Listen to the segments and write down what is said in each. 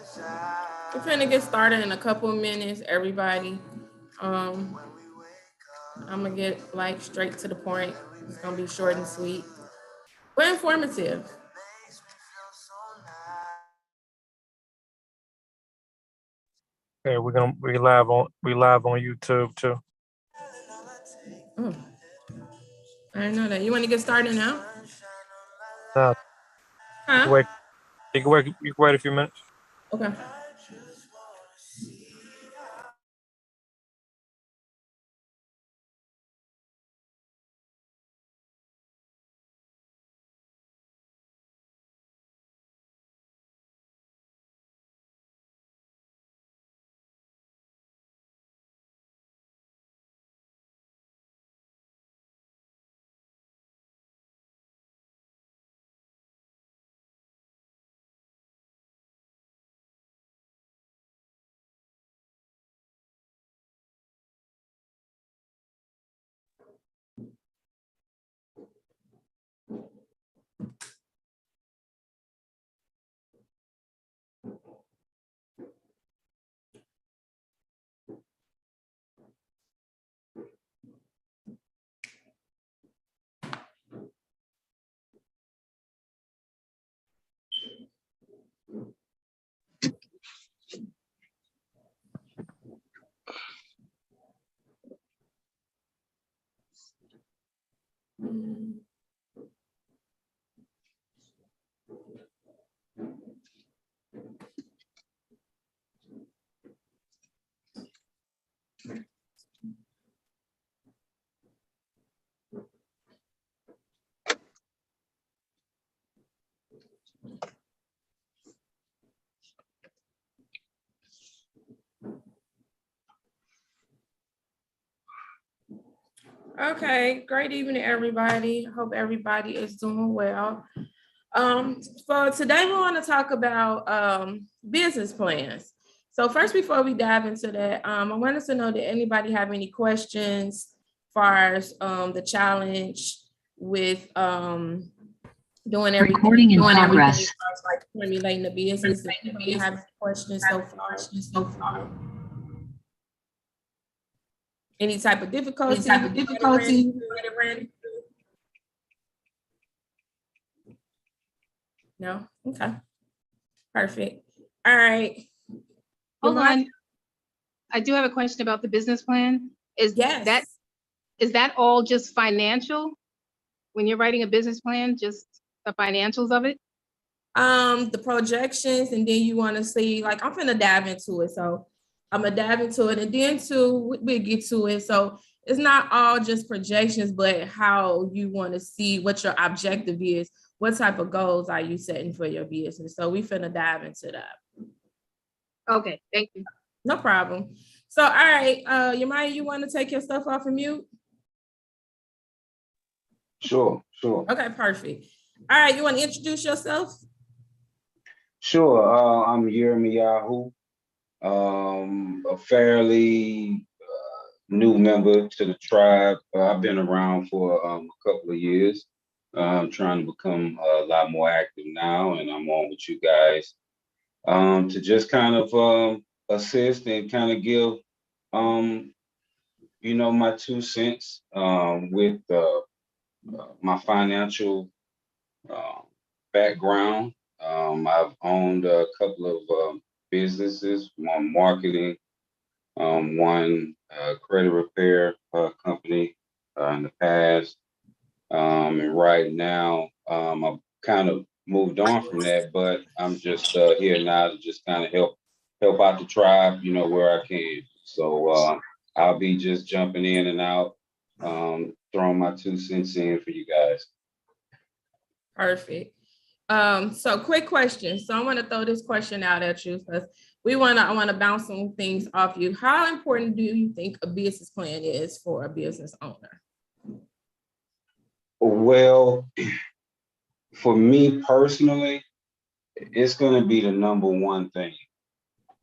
We're finna get started in a couple of minutes, everybody. I'm gonna get like straight to the point. It's gonna be short and sweet, but informative. Okay, we live on YouTube too. Oh, I didn't know that. You want to get started now? Now you can Huh? wait. You can wait a few minutes. Okay. Okay. Great evening, everybody. Hope everybody is doing well. For today, we want to talk about business plans. So first, before we dive into that, I wanted to know, did anybody have any questions as far as the challenge with doing everything, Recording in doing everything progress. as far as like formulating the business? Did anybody have any questions so far? Any type of difficulty? No? Okay. Perfect. All right. Hold on. I do have a question about the business plan. Yes. Is that all just financial? When you're writing a business plan, just the financials of it? The projections, and then you want to see, like, I'm gonna dive into it. So I'm gonna dive into it, and then too, we'll get to it. So it's not all just projections, but how you want to see what your objective is. What type of goals are you setting for your business? So we finna dive into that. Okay, thank you. No problem. So, all right, Yamaya, you want to take your stuff off of mute? Sure. Okay, perfect. All right, you want to introduce yourself? Sure. I'm Yirmiyahu, a fairly new member to the tribe. I've been around for a couple of years. I'm trying to become a lot more active now, and I'm on with you guys to just kind of assist and kind of give, um, my 2 cents with my financial uh, background. I've owned a couple of businesses, one marketing, one credit repair company in the past. And right now, I've kind of moved on from that, but I'm just here now to just kind of help out the tribe, where I can. So I'll be just jumping in and out, throwing my 2 cents in for you guys. Perfect. So quick question. So I want to throw this question out at you because I want to bounce some things off you. How important do you think a business plan is for a business owner? Well, for me personally, it's going to be the number one thing.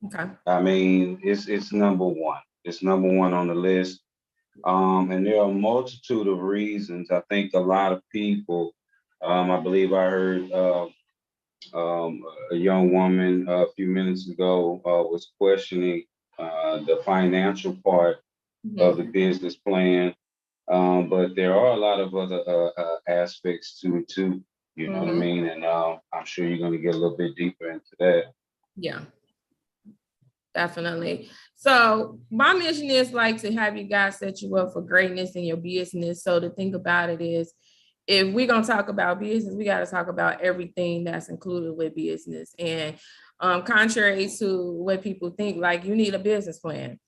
Okay. I mean, it's number one. It's number one on the list. And there are a multitude of reasons. I think a lot of people, I believe I heard A young woman a few minutes ago was questioning the financial part of the business plan. But there are a lot of other aspects to it too. You know what I mean? And I'm sure you're going to get a little bit deeper into that. Yeah, definitely. So my mission is like to have you guys set you up for greatness in your business. So the thing about it is, if we're going to talk about business, we got to talk about everything that's included with business. And contrary to what people think, like you need a business plan.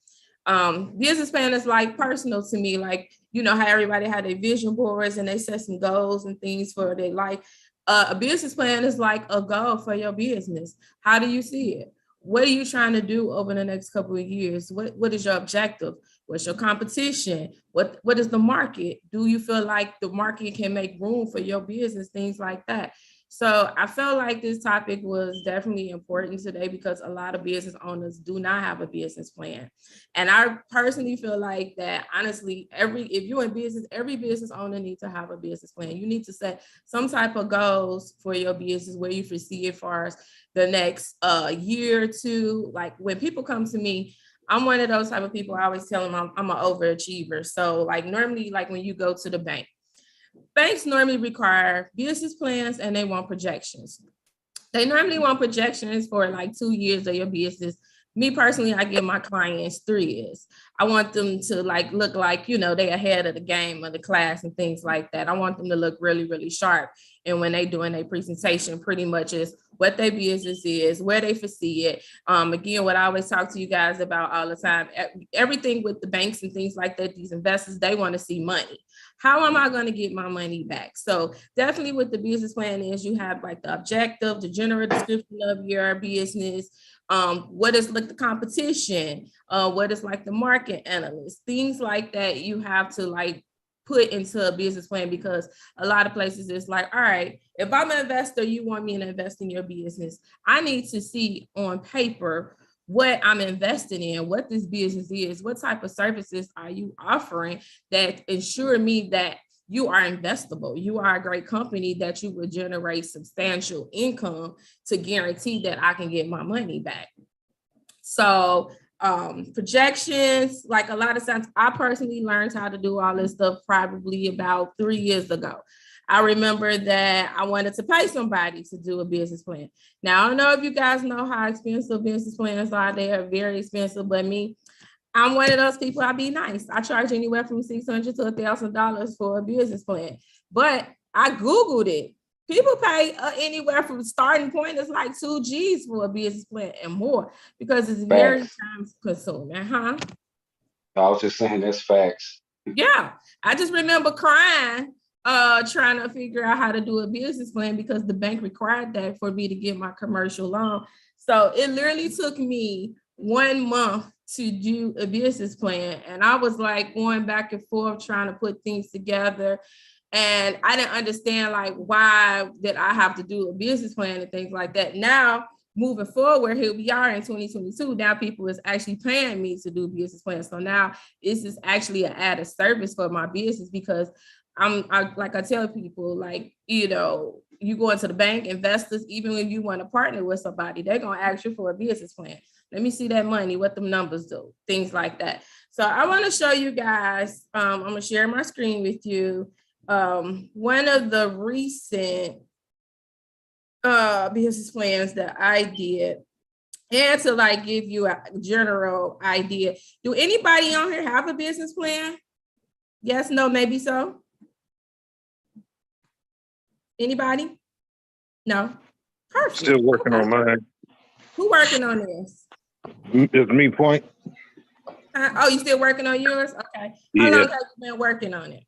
Business plan is like personal to me, like, you know, how everybody had their vision boards and they set some goals and things for their life. A business plan is like a goal for your business. How do you see it? What are you trying to do over the next couple of years? What is your objective? What's your competition? What is the market? Do you feel like the market can make room for your business? Things like that. So I felt like this topic was definitely important today because a lot of business owners do not have a business plan. And I personally feel like that, honestly, if you're in business, every business owner needs to have a business plan. You need to set some type of goals for your business where you foresee it for the next year or two. Like when people come to me, I'm one of those type of people. I always tell them I'm an overachiever. So like normally, like when you go to the bank, banks normally require business plans and they want projections. They normally want projections for like 2 years of your business. Me personally, I give my clients 3 years. I want them to like look like, you know, they ahead of the game of the class and things like that. I want them to look really, really sharp. And when they doing their presentation, pretty much is what their business is, where they foresee it. Again, what I always talk to you guys about all the time, everything with the banks and things like that, these investors, they want to see money. How am I going to get my money back? So definitely with the business plan is you have like the objective, the general description of your business, what is like the competition, what is like the market analyst, things like that you have to like put into a business plan, because a lot of places it's like, all right, if I'm an investor, you want me to invest in your business, I need to see on paper what I'm investing in, what this business is, what type of services are you offering that ensure me that you are investable, you are a great company, that you will generate substantial income to guarantee that I can get my money back. So projections, like a lot of times, I personally learned how to do all this stuff probably about 3 years ago. I remember that I wanted to pay somebody to do a business plan. Now, I don't know if you guys know how expensive business plans are. They are very expensive, but me, I'm one of those people, I'll be nice. I charge anywhere from $600 to $1,000 for a business plan. But I Googled it. People pay anywhere from starting point is like 2 G's for a business plan and more, because it's very time consuming, huh? I was just saying that's facts. Yeah, I just remember crying, trying to figure out how to do a business plan because the bank required that for me to get my commercial loan. So it literally took me 1 month to do a business plan. And I was like going back and forth trying to put things together. And I didn't understand like why did I have to do a business plan and things like that. Now, moving forward, here we are in 2022. Now people is actually paying me to do business plans. So now this is actually an added service for my business, because I tell people, like, you know, you go into the bank, investors, even when you want to partner with somebody, they're going to ask you for a business plan. Let me see that money, what the numbers do, things like that. So I want to show you guys, I'm going to share my screen with you. One of the recent business plans that I did, and to like give you a general idea. Do anybody on here have a business plan? Yes, no, maybe so. Anybody? No. Perfect. Still working on mine. Who working on this? It's me, Point. Oh, you still working on yours? Okay. Yeah. How long have you been working on it?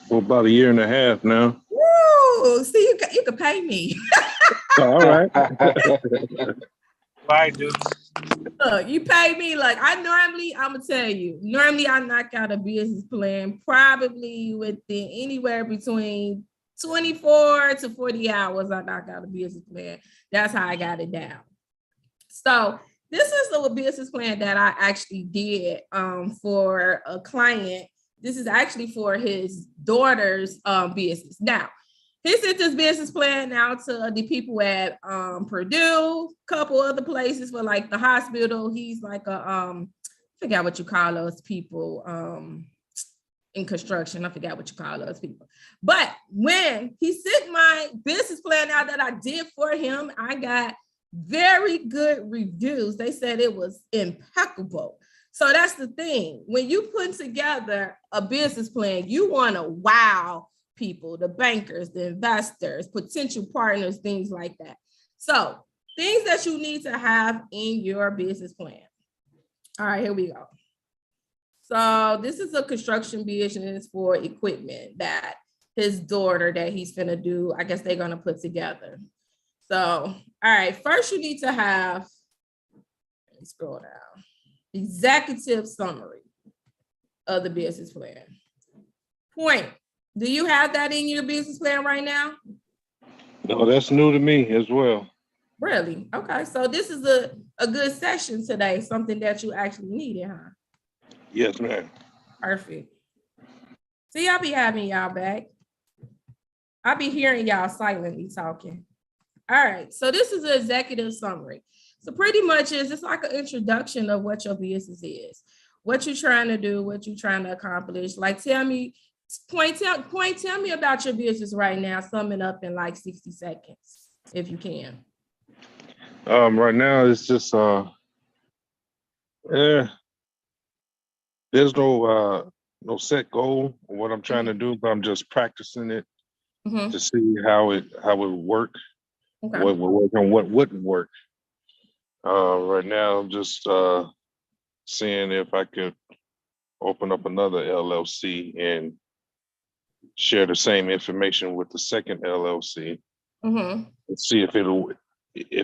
For about 1.5 years now. Woo! See, you can pay me. All right. I do. Look, you pay me. Like I'm gonna tell you, normally I knock out a business plan probably within anywhere between 24 to 40 hours. I knock out a business plan. That's how I got it down. So this is the business plan that I actually did for a client. This is actually for his daughter's business. Now, he sent this business plan out to the people at Purdue, couple other places for like the hospital. He's like a I forgot what you call those people in construction. I forgot what you call those people. But when he sent my business plan out that I did for him, I got very good reviews. They said it was impeccable. So that's the thing. When you put together a business plan, you want to wow people, the bankers, the investors, potential partners, things like that. So things that you need to have in your business plan. All right, here we go. So this is a construction business for equipment that his daughter that he's gonna do, I guess they're gonna put together. So, all right, first you need to have, let me scroll down, executive summary of the business plan. Point. Do you have that in your business plan right now? No, that's new to me as well. Really? Okay, so this is a good session today, something that you actually needed, huh? Yes, ma'am. Perfect. See, I'll be having y'all back. I'll be hearing y'all silently talking. All right, so this is an executive summary. So pretty much it's like an introduction of what your business is, what you're trying to do, what you're trying to accomplish. Like tell me about your business right now, sum it up in like 60 seconds, if you can. Right now it's just there's no set goal on what I'm trying to do, but I'm just practicing it to see how it would work, Okay. what would work and what wouldn't work. Right now I'm just seeing if I could open up another LLC and share the same information with the second LLC and see if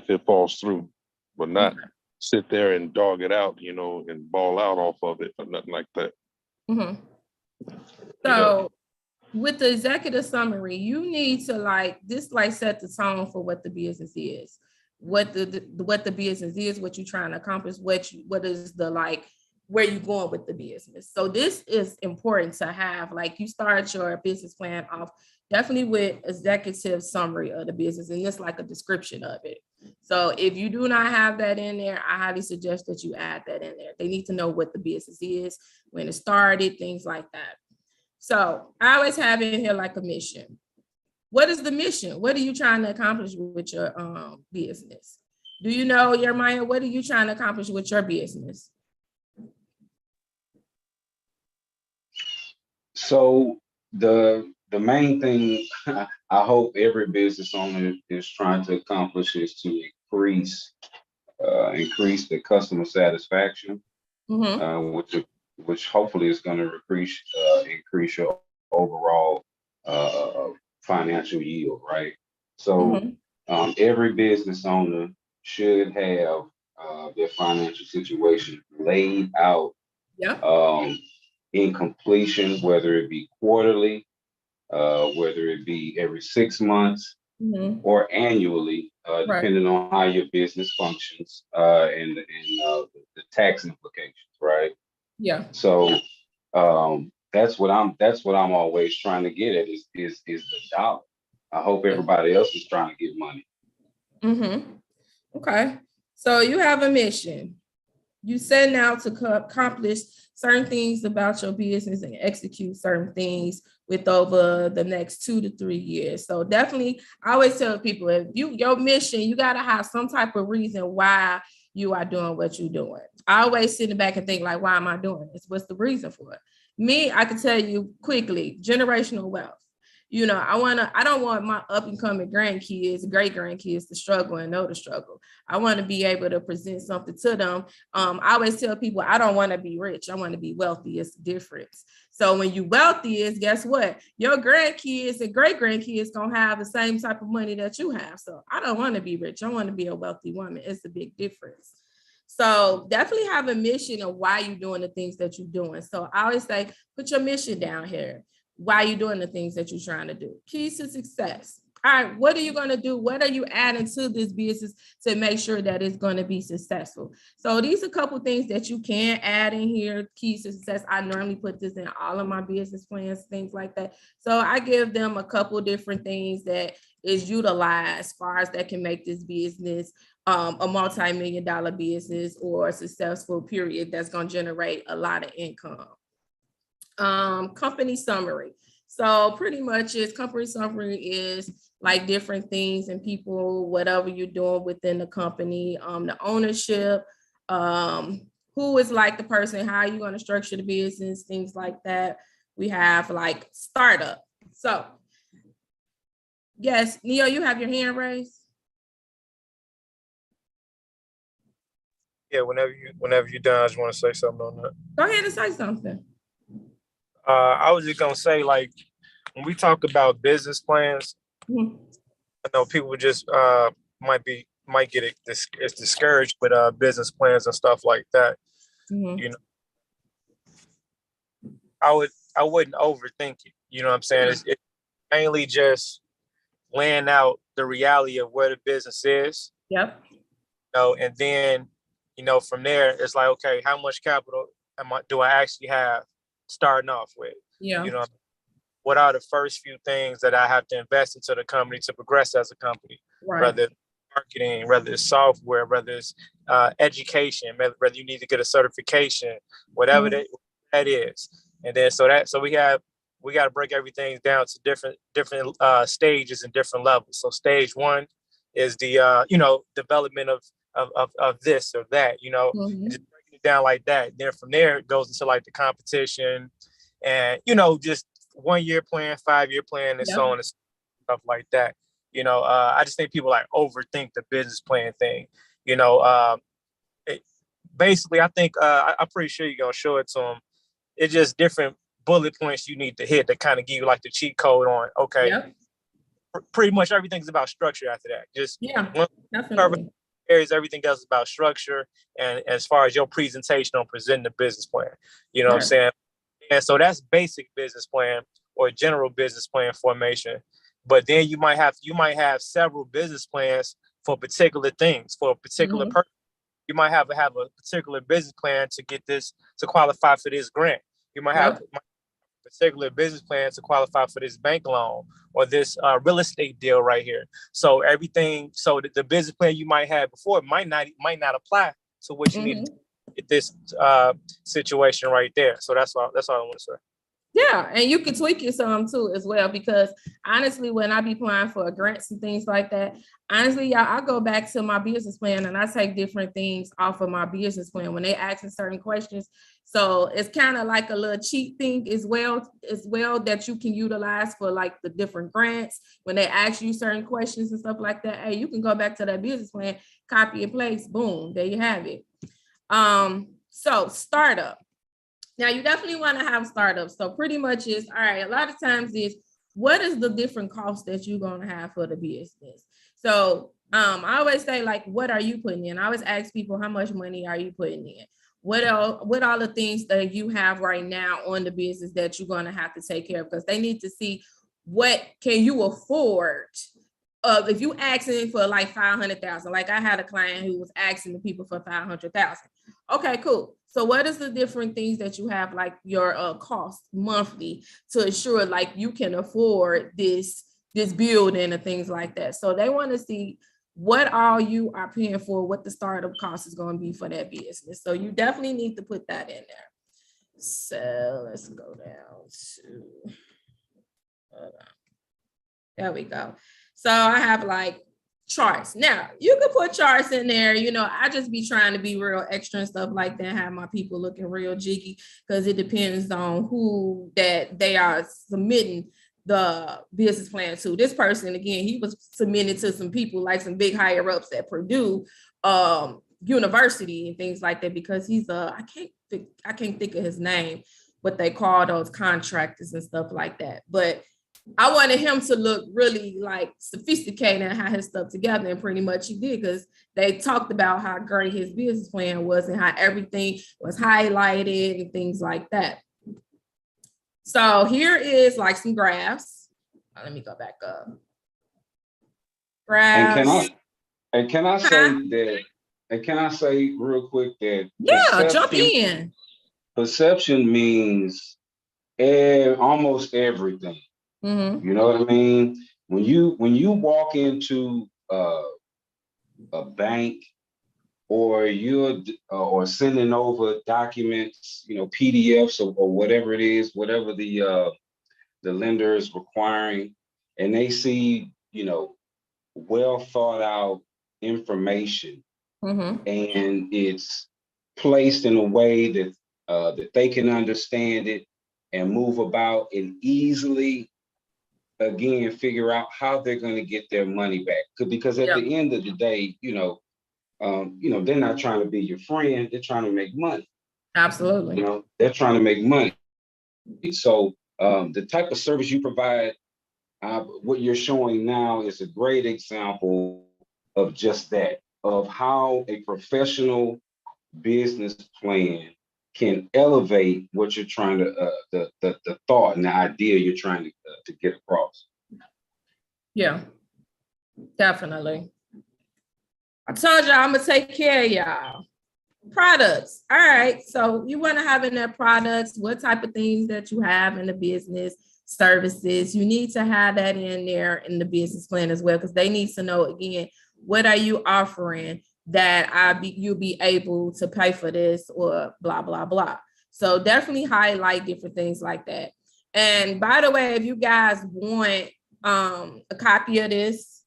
it falls through, but not sit there and dog it out, and ball out off of it or nothing like that. So with the executive summary, you need to set the tone for what the business is, what the business is, what you're trying to accomplish, what is the where you going with the business. So this is important to have. Like you start your business plan off definitely with executive summary of the business, and it's like a description of it. So if you do not have that in there, I highly suggest that you add that in there. They need to know what the business is, when it started, things like that. So I always have in here like a mission. What is the mission? What are you trying to accomplish with your business? Do you know, Jeremiah, what are you trying to accomplish with your business? So the main thing I hope every business owner is trying to accomplish is to increase the customer satisfaction, which hopefully is going to increase your overall financial yield, right? So every business owner should have their financial situation laid out in completion, whether it be quarterly, whether it be every 6 months or annually, depending on how your business functions and the tax implications, right? Yeah. So that's what I'm always trying to get at is the dollar. I hope everybody else is trying to get money. Okay. So you have a mission. You setting out to accomplish certain things about your business and execute certain things with over the next 2 to 3 years. So definitely, I always tell people, if your mission, you got to have some type of reason why you are doing what you're doing. I always sit back and think like, why am I doing this? What's the reason for it? Me, I can tell you quickly, generational wealth. I don't want my up and coming grandkids, great grandkids to struggle and know the struggle. I want to be able to present something to them. I always tell people, I don't want to be rich. I want to be wealthy. It's the difference. So when you wealthy is, guess what? Your grandkids and great grandkids going to have the same type of money that you have. So I don't want to be rich. I want to be a wealthy woman. It's a big difference. So definitely have a mission of why you're doing the things that you're doing. So I always say, put your mission down here. Why are you doing the things that you're trying to do? Keys to success. all right, what are you going to do? What are you adding to this business to make sure that it's going to be successful? So these are a couple things that you can add in here. Keys to success. I normally put this in all of my business plans, things like that. So I give them a couple different things that is utilized as far as that can make this business a multi-million-dollar business or a successful period that's going to generate a lot of income. Company summary. So pretty much company summary is like different things and people, whatever you're doing within the company, the ownership, who is like the person, how you going to structure the business, things like that. We have like startup. So yes, Neo, you have your hand raised. Yeah, whenever you're done, I just want to say something on that. Go ahead and say something. I was just gonna say, like, when we talk about business plans, I know people just might get it's discouraged with business plans and stuff like that. You know, I wouldn't overthink it. You know what I'm saying? It's mainly just laying out the reality of where the business is. Yep. You know, and then, you know, from there, it's like, okay, how much capital do I actually have starting off with? Yeah. You know, what are the first few things that I have to invest into the company to progress as a company? Right. Whether it's marketing, whether it's software, whether it's education, whether you need to get a certification, whatever that is. And then so we got to break everything down to different stages and different levels. So stage one is the development of this or that, you know, and just breaking it down like that. Then from there it goes into like the competition and, you know, just 1 year plan, 5 year plan, and so on and stuff like that. You know, I just think people like overthink the business plan thing. You know, basically, I think I'm pretty sure you're gonna show it to them. It's just different bullet points you need to hit to kind of give you like the cheat code on. Okay, pretty much everything's about structure after that. Just definitely. Areas, everything else is about structure, and as far as your presentation on presenting the business plan, you know what I'm saying. And so that's basic business plan or general business plan formation. But then you might have several business plans for particular things, for a particular purpose. You might have a particular business plan to get this, to qualify for this grant. You might have a particular business plan to qualify for this bank loan or this real estate deal right here. So everything, so the business plan you might have before might not apply to what you need to get this situation right there. So that's all I want to say. Yeah, and you can tweak it some too as well, because honestly, when I be applying for grants and things like that, honestly, y'all, I go back to my business plan and I take different things off of my business plan when they ask certain questions. So it's kind of like a little cheat thing as well that you can utilize for like the different grants. When they ask you certain questions and stuff like that, hey, you can go back to that business plan, copy and paste, boom, there you have it. So startup. Now you definitely want to have startups. So pretty much is, all right, a lot of times is, what is the different costs that you're going to have for the business? So I always say, like, what are you putting in? I always ask people, how much money are you putting in? What are the things that you have right now on the business that you're going to have to take care of? Because they need to see what can you afford. If you asking for like 500,000, like I had a client who was asking the people for 500,000. Okay, cool. So what is the different things that you have, like your cost monthly, to ensure like you can afford this building and things like that. So they want to see what all you are paying for, what the startup cost is going to be for that business. So you definitely need to put that in there. So let's go down to, there we go. So I have like charts. Now you can put charts in there. You know, I just be trying to be real extra and stuff like that, have my people looking real jiggy, because it depends on who that they are submitting the business plan to. This person, again, he was submitted to some people like some big higher ups at Purdue University and things like that, because he's I can't think of his name, what they call those contractors and stuff like that. But I wanted him to look really like sophisticated and have his stuff together, and pretty much he did, because they talked about how great his business plan was and how everything was highlighted and things like that. So here is like some graphs. Let me go back up. And can crafts. I say that? And can I say real quick that Yeah, jump in. perception means almost everything. Mm-hmm. You know what I mean? When you walk into a bank, or you're or sending over documents, PDFs or whatever it is, whatever the lender is requiring, and they see, well thought out information, Mm-hmm. and it's placed in a way that they can understand it and move about and easily again figure out how they're going to get their money back. Because at Yeah, the end of the day, they're not trying to be your friend, they're trying to make money. absolutely. They're trying to make money. So the type of service you provide, what you're showing now is a great example of just that, of how a professional business plan can elevate what you're trying to, the thought and the idea you're trying to get across. Yeah, definitely. I told y'all I'm gonna take care of y'all. Products. All right. So you want to have in their products, what type of things that you have in the business, services. You need to have that in there in the business plan as well, because they need to know again, what are you offering that you'll be able to pay for this or blah, blah, blah. So definitely highlight different things like that. And by the way, if you guys want a copy of this,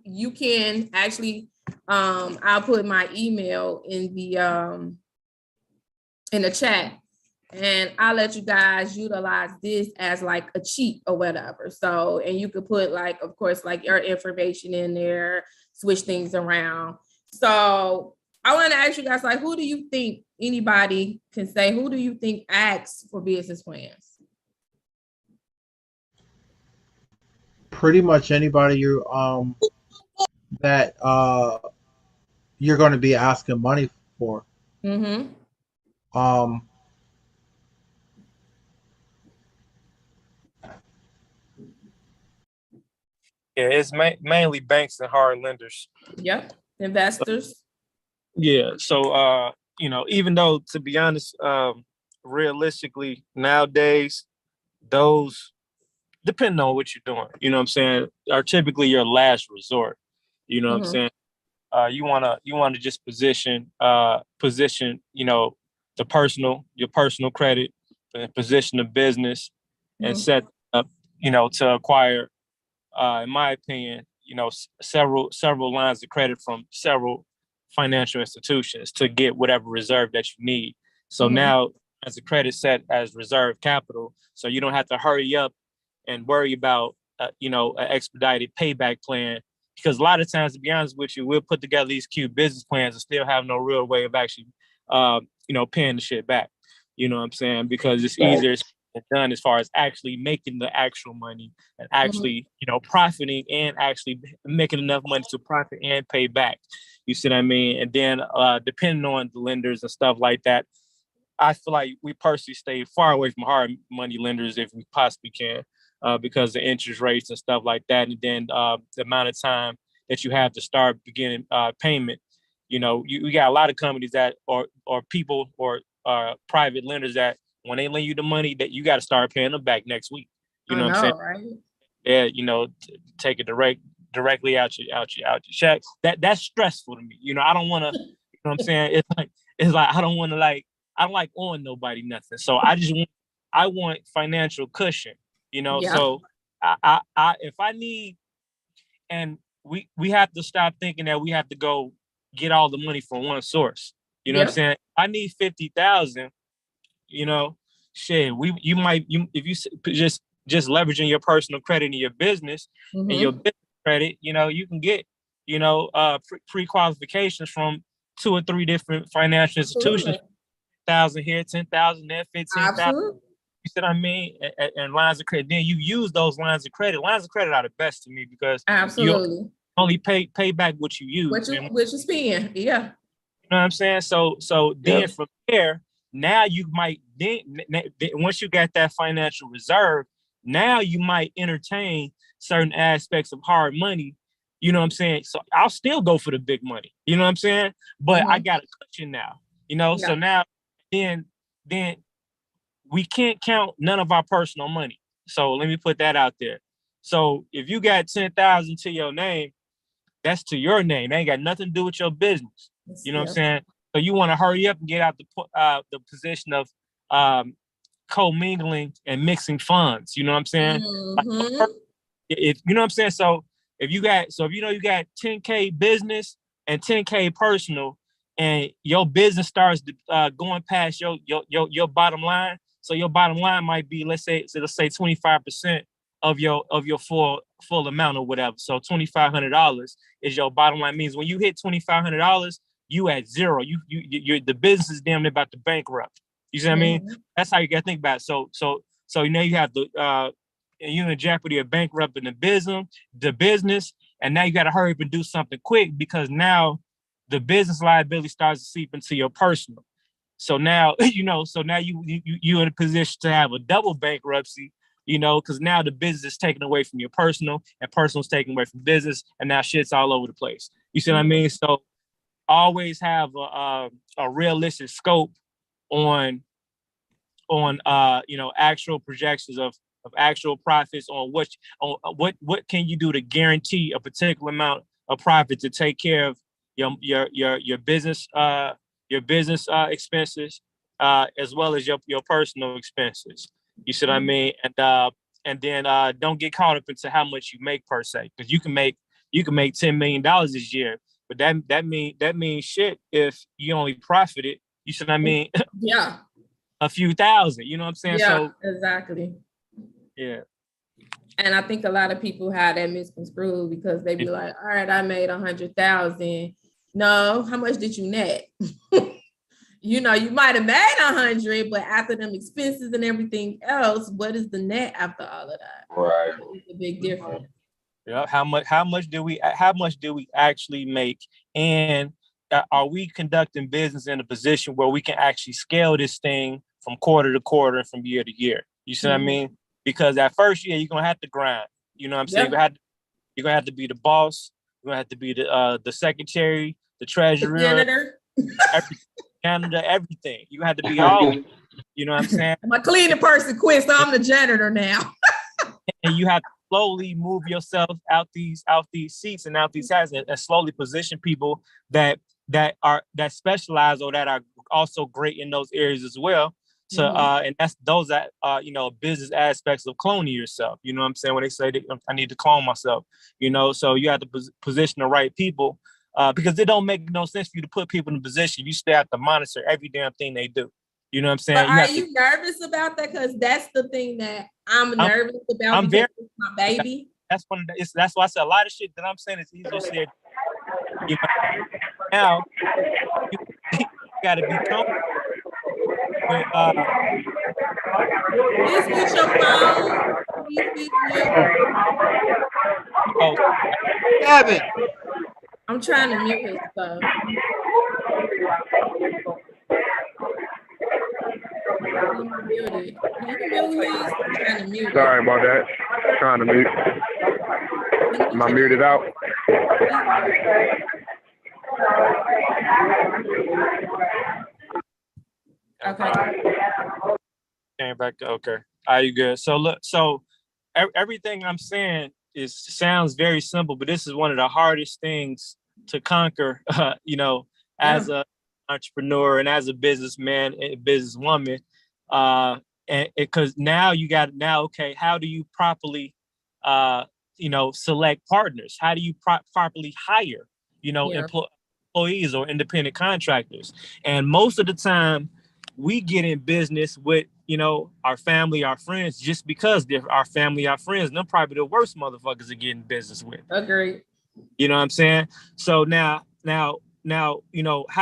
you can actually I'll put my email in the chat, and I'll let you guys utilize this as like a cheat or whatever. So, and you could put like, of course, like your information in there, switch things around. So I want to ask you guys, like, who do you think, anybody can say, who do you think asks for business plans? Pretty much anybody that you're going to be asking money for. Mm-hmm. Um, Yeah, it's mainly banks and hard lenders. Yep. Investors. Yeah. So, even though, to be honest, realistically nowadays, those, depending on what you're doing, you know what I'm saying, are typically your last resort. You know what I'm saying? You wanna just position, your personal credit, and position the business, and set up, to acquire, in my opinion, several lines of credit from several financial institutions to get whatever reserve that you need. So now, as a credit set as reserve capital, so you don't have to hurry up and worry about, an expedited payback plan. Because a lot of times, to be honest with you, we'll put together these cute business plans and still have no real way of actually, paying the shit back. You know what I'm saying? Because it's easier done as far as actually making the actual money and actually, profiting and actually making enough money to profit and pay back. You see what I mean? And then depending on the lenders and stuff like that, I feel like we personally stay far away from hard money lenders if we possibly can, because the interest rates and stuff like that. And then the amount of time that you have to start beginning payment. You got a lot of companies that or people or private lenders that when they lend you the money, that you got to start paying them back next week. You know what I'm saying? Right? Yeah, take it directly out your check. That's stressful to me. I don't want to. You know what I'm saying? It's like I don't want to I don't like owing nobody nothing. So I want financial cushion. So I if I need, and we have to stop thinking that we have to go get all the money from one source. You know what I'm saying? I need 50,000. Shit, if you just leveraging your personal credit in your business and your business credit, you can get, pre-qualifications from 2 or 3 different financial institutions. 1,000 here, 10,000 there, 15,000. You see what I mean? And lines of credit. Then you use those lines of credit. Lines of credit are the best to me because you only pay back what you use. What you spend, yeah. You know what I'm saying? So then from there, now you might then once you got that financial reserve, now you might entertain certain aspects of hard money, You know what I'm saying? So I'll still go for the big money. You know what I'm saying? But I got a cushion now. You know, so now then we can't count none of our personal money. So let me put that out there. So if you got 10,000 to your name, that's to your name. That ain't got nothing to do with your business. You know what I'm saying? So you want to hurry up and get out the position of commingling and mixing funds. You know what I'm saying? If you know what I'm saying. So if you got 10K business and 10K personal, and your business starts going past your bottom line. So your bottom line might be, let's say 25% of your full amount or whatever. So $2,500 is your bottom line. Means when you hit $2,500, you at zero. You're the business is damn near about to bankrupt. You see what I mean? That's how you gotta think about it. So now you have you're in jeopardy of bankrupting the business, and now you got to hurry up and do something quick, because now the business liability starts to seep into your personal. So now, you're in a position to have a double bankruptcy, because now the business is taken away from your personal, and personal is taken away from business, and now shit's all over the place. You see what I mean? So always have a realistic scope on actual projections of actual profits, on what can you do to guarantee a particular amount of profit to take care of your business expenses, as well as your personal expenses. You see what I mean? And then don't get caught up into how much you make per se, because you can make $10 million this year, but that means shit if you only profited. You see what I mean? Yeah. A few thousand. You know what I'm saying? Yeah, so exactly. Yeah. And I think a lot of people have that misconstrued, because they be like, all right, I made 100,000. No, how much did you net? You might have made 100, but after them expenses and everything else, what is the net after all of that? Right. It's a big difference. Yeah. How much do we actually make? And are we conducting business in a position where we can actually scale this thing from quarter to quarter and from year to year? You see what I mean? Because at first year, you're going to have to grind. You know what I'm saying? You're going to have to be the boss. You're going to have to be the secretary, the treasurer, the janitor, everything. You have to be all, you know what I'm saying? My cleaning person quit, so I'm the janitor now. And you have to slowly move yourself out these seats and out these hats, and slowly position people that specialize or that are also great in those areas as well. So and that's those that business aspects of cloning yourself. You know what I'm saying? When they say I need to clone myself, so you have to position the right people, because it don't make no sense for you to put people in a position you still have to monitor every damn thing they do. You know what I'm saying? But are you nervous about that? Because that's the thing that I'm nervous about. Because it's my baby. That's why I said a lot of shit that I'm saying is easier said. Now you got to be comfortable with. Please mute your phone. Please mute. Oh, Kevin. I'm trying to mute his stuff. Sorry about that. Trying to mute. Am I muted out? Okay. Came back. Okay. Are you good? So look. So everything I'm saying sounds very simple, but this is one of the hardest things to conquer. As a entrepreneur and as a businessman and businesswoman, and because now okay, how do you properly select partners? How do you properly hire employees or independent contractors? And most of the time we get in business with our family, our friends, just because they're our family, our friends, and they're probably the worst motherfuckers to get in business with. Agreed. You know what I'm saying? So now, how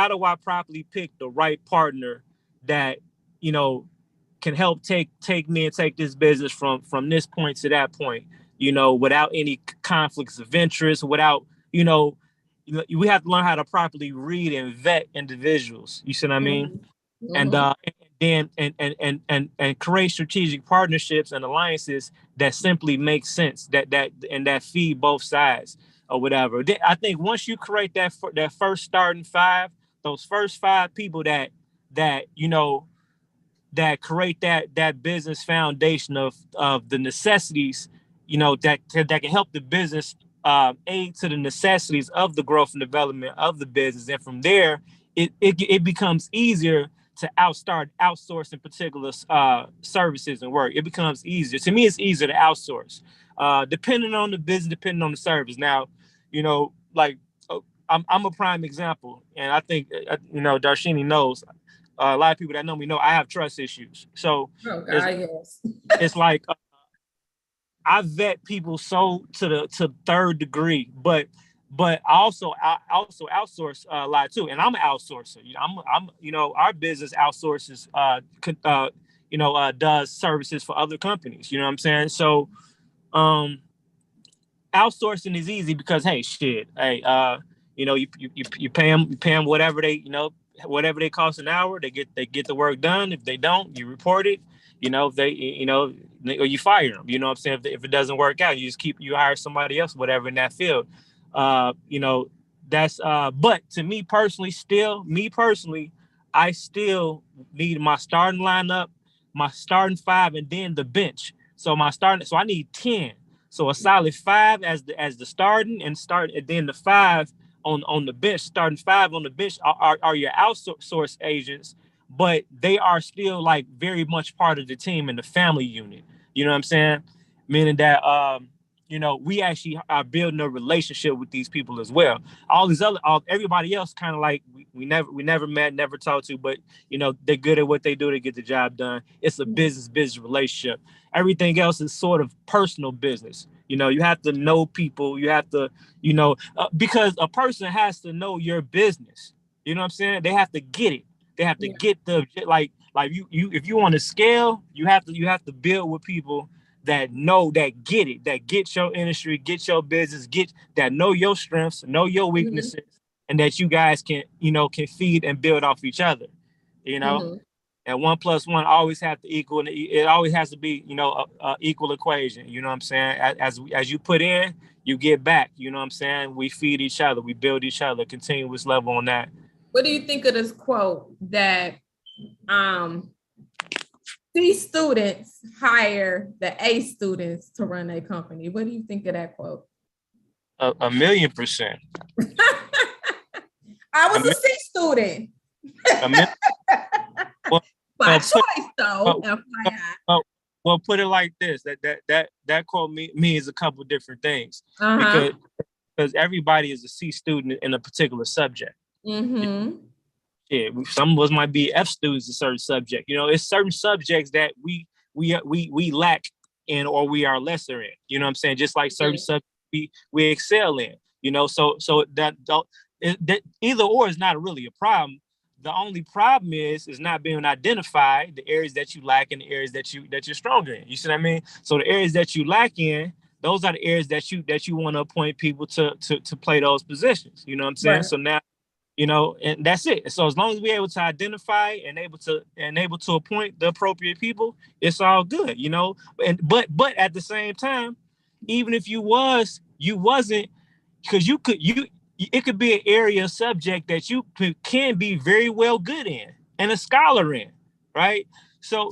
do I properly pick the right partner that, can help take me and take this business from this point to that point, without any conflicts of interest, without, we have to learn how to properly read and vet individuals. You see what I mean? And create strategic partnerships and alliances that simply make sense, that feed both sides. or whatever. I think once you create that first starting five, those first five people that you know that create that business foundation of the necessities, you know, that can help the business aid to the necessities of the growth and development of the business, and from there it becomes easier to outsource in particular services and work. It becomes easier. To me, it's easier to outsource, depending on the business, depending on the service. Now, you know, like I'm a prime example, and I think you know, Darshini knows. A lot of people that know me know I have trust issues. So yes. it's like I vet people so to third degree, but I also outsource a lot too, and I'm an outsourcer. You know, I'm you know, our business outsources does services for other companies. You know what I'm saying? So outsourcing is easy because hey, you know, you pay them whatever they, you know, whatever they cost an hour, they get the work done. If they don't, you report it. You know, if they, you know, or you fire them. You know what I'm saying? If it doesn't work out, you hire somebody else, whatever in that field. You know, that's but to me personally, I still need my starting lineup, my starting five, and then the bench. So I need 10. So a solid 5 as the starting, and then the 5 on the bench. Starting 5 on the bench are your outsource agents, but they are still like very much part of the team and the family unit. You know what I'm saying? Meaning that you know, we actually are building a relationship with these people as well. Everybody else kind of like we never met, never talked to, but you know, they're good at what they do. They get the job done. It's a business relationship. Everything else is sort of personal business. You know, you have to know people. You have to, you know, because a person has to know your business. You know what I'm saying? They have to get it. They have to get the like you if you want to scale, you have to build with people that know, that get it, that get your industry, get your business, that know your strengths, know your weaknesses, and that you guys can feed and build off each other. You know. And 1 + 1 always have to equal. It always has to be, you know, a equal equation. You know what I'm saying? As you put in, you get back. You know what I'm saying? We feed each other. We build each other. Continuous level on that. What do you think of this quote that C students hire the A students to run a company? What do you think of that quote? 1,000,000%. I was a C student. By choice, though. Well, put it like this: that quote means a couple different things, because everybody is a C student in a particular subject. Yeah, some of us might be F students in certain subject. You know, it's certain subjects that we lack in, or we are lesser in. You know what I'm saying? Just like certain subjects we excel in. You know, so that either or is not really a problem. The only problem is not being identified the areas that you lack and the areas that you're stronger in. You see what I mean? So the areas that you lack in, those are the areas that you want to appoint people to play those positions. You know what I'm saying? Right. So now, you know, and that's it. So as long as we're able to identify and able to appoint the appropriate people, it's all good. You know, but at the same time, even if you wasn't, because it could be an area of subject that you can be very well good in and a scholar in, right? So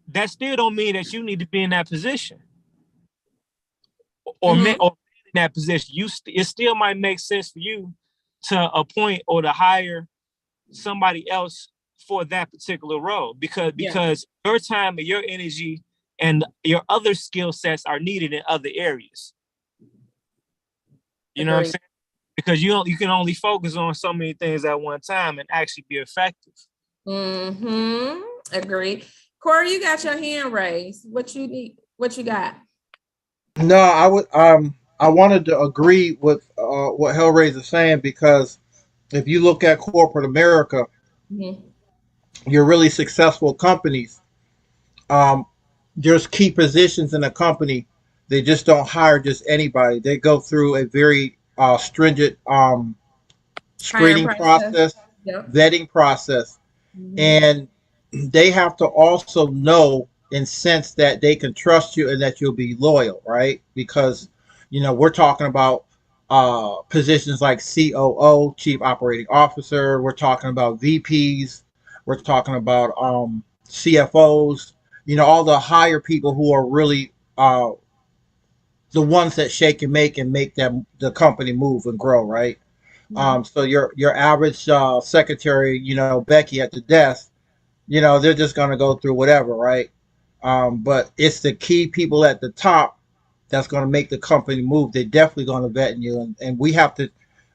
that still don't mean that you need to be in that position or in that position. It still might make sense for you to appoint or to hire somebody else for that particular role, because your time and your energy and your other skill sets are needed in other areas. You know what I'm saying? Because you can only focus on so many things at one time and actually be effective. Agreed. Corey, you got your hand raised. What you need? What you got? No, I wanted to agree with what Hellraiser is saying, because if you look at corporate America, your really successful companies, there's key positions in a company. They just don't hire just anybody. They go through a very stringent screening process, vetting process, and they have to also know in sense that they can trust you and that you'll be loyal, right? Because, you know, we're talking about positions like COO, Chief Operating Officer. We're talking about VPs. We're talking about CFOs. You know, all the higher people who are really the ones that shake and make them the company move and grow, right? So your average secretary, you know, Becky at the desk, you know, they're just gonna go through whatever, right? But it's the key people at the top that's gonna make the company move. They're definitely gonna vet you, and we have to,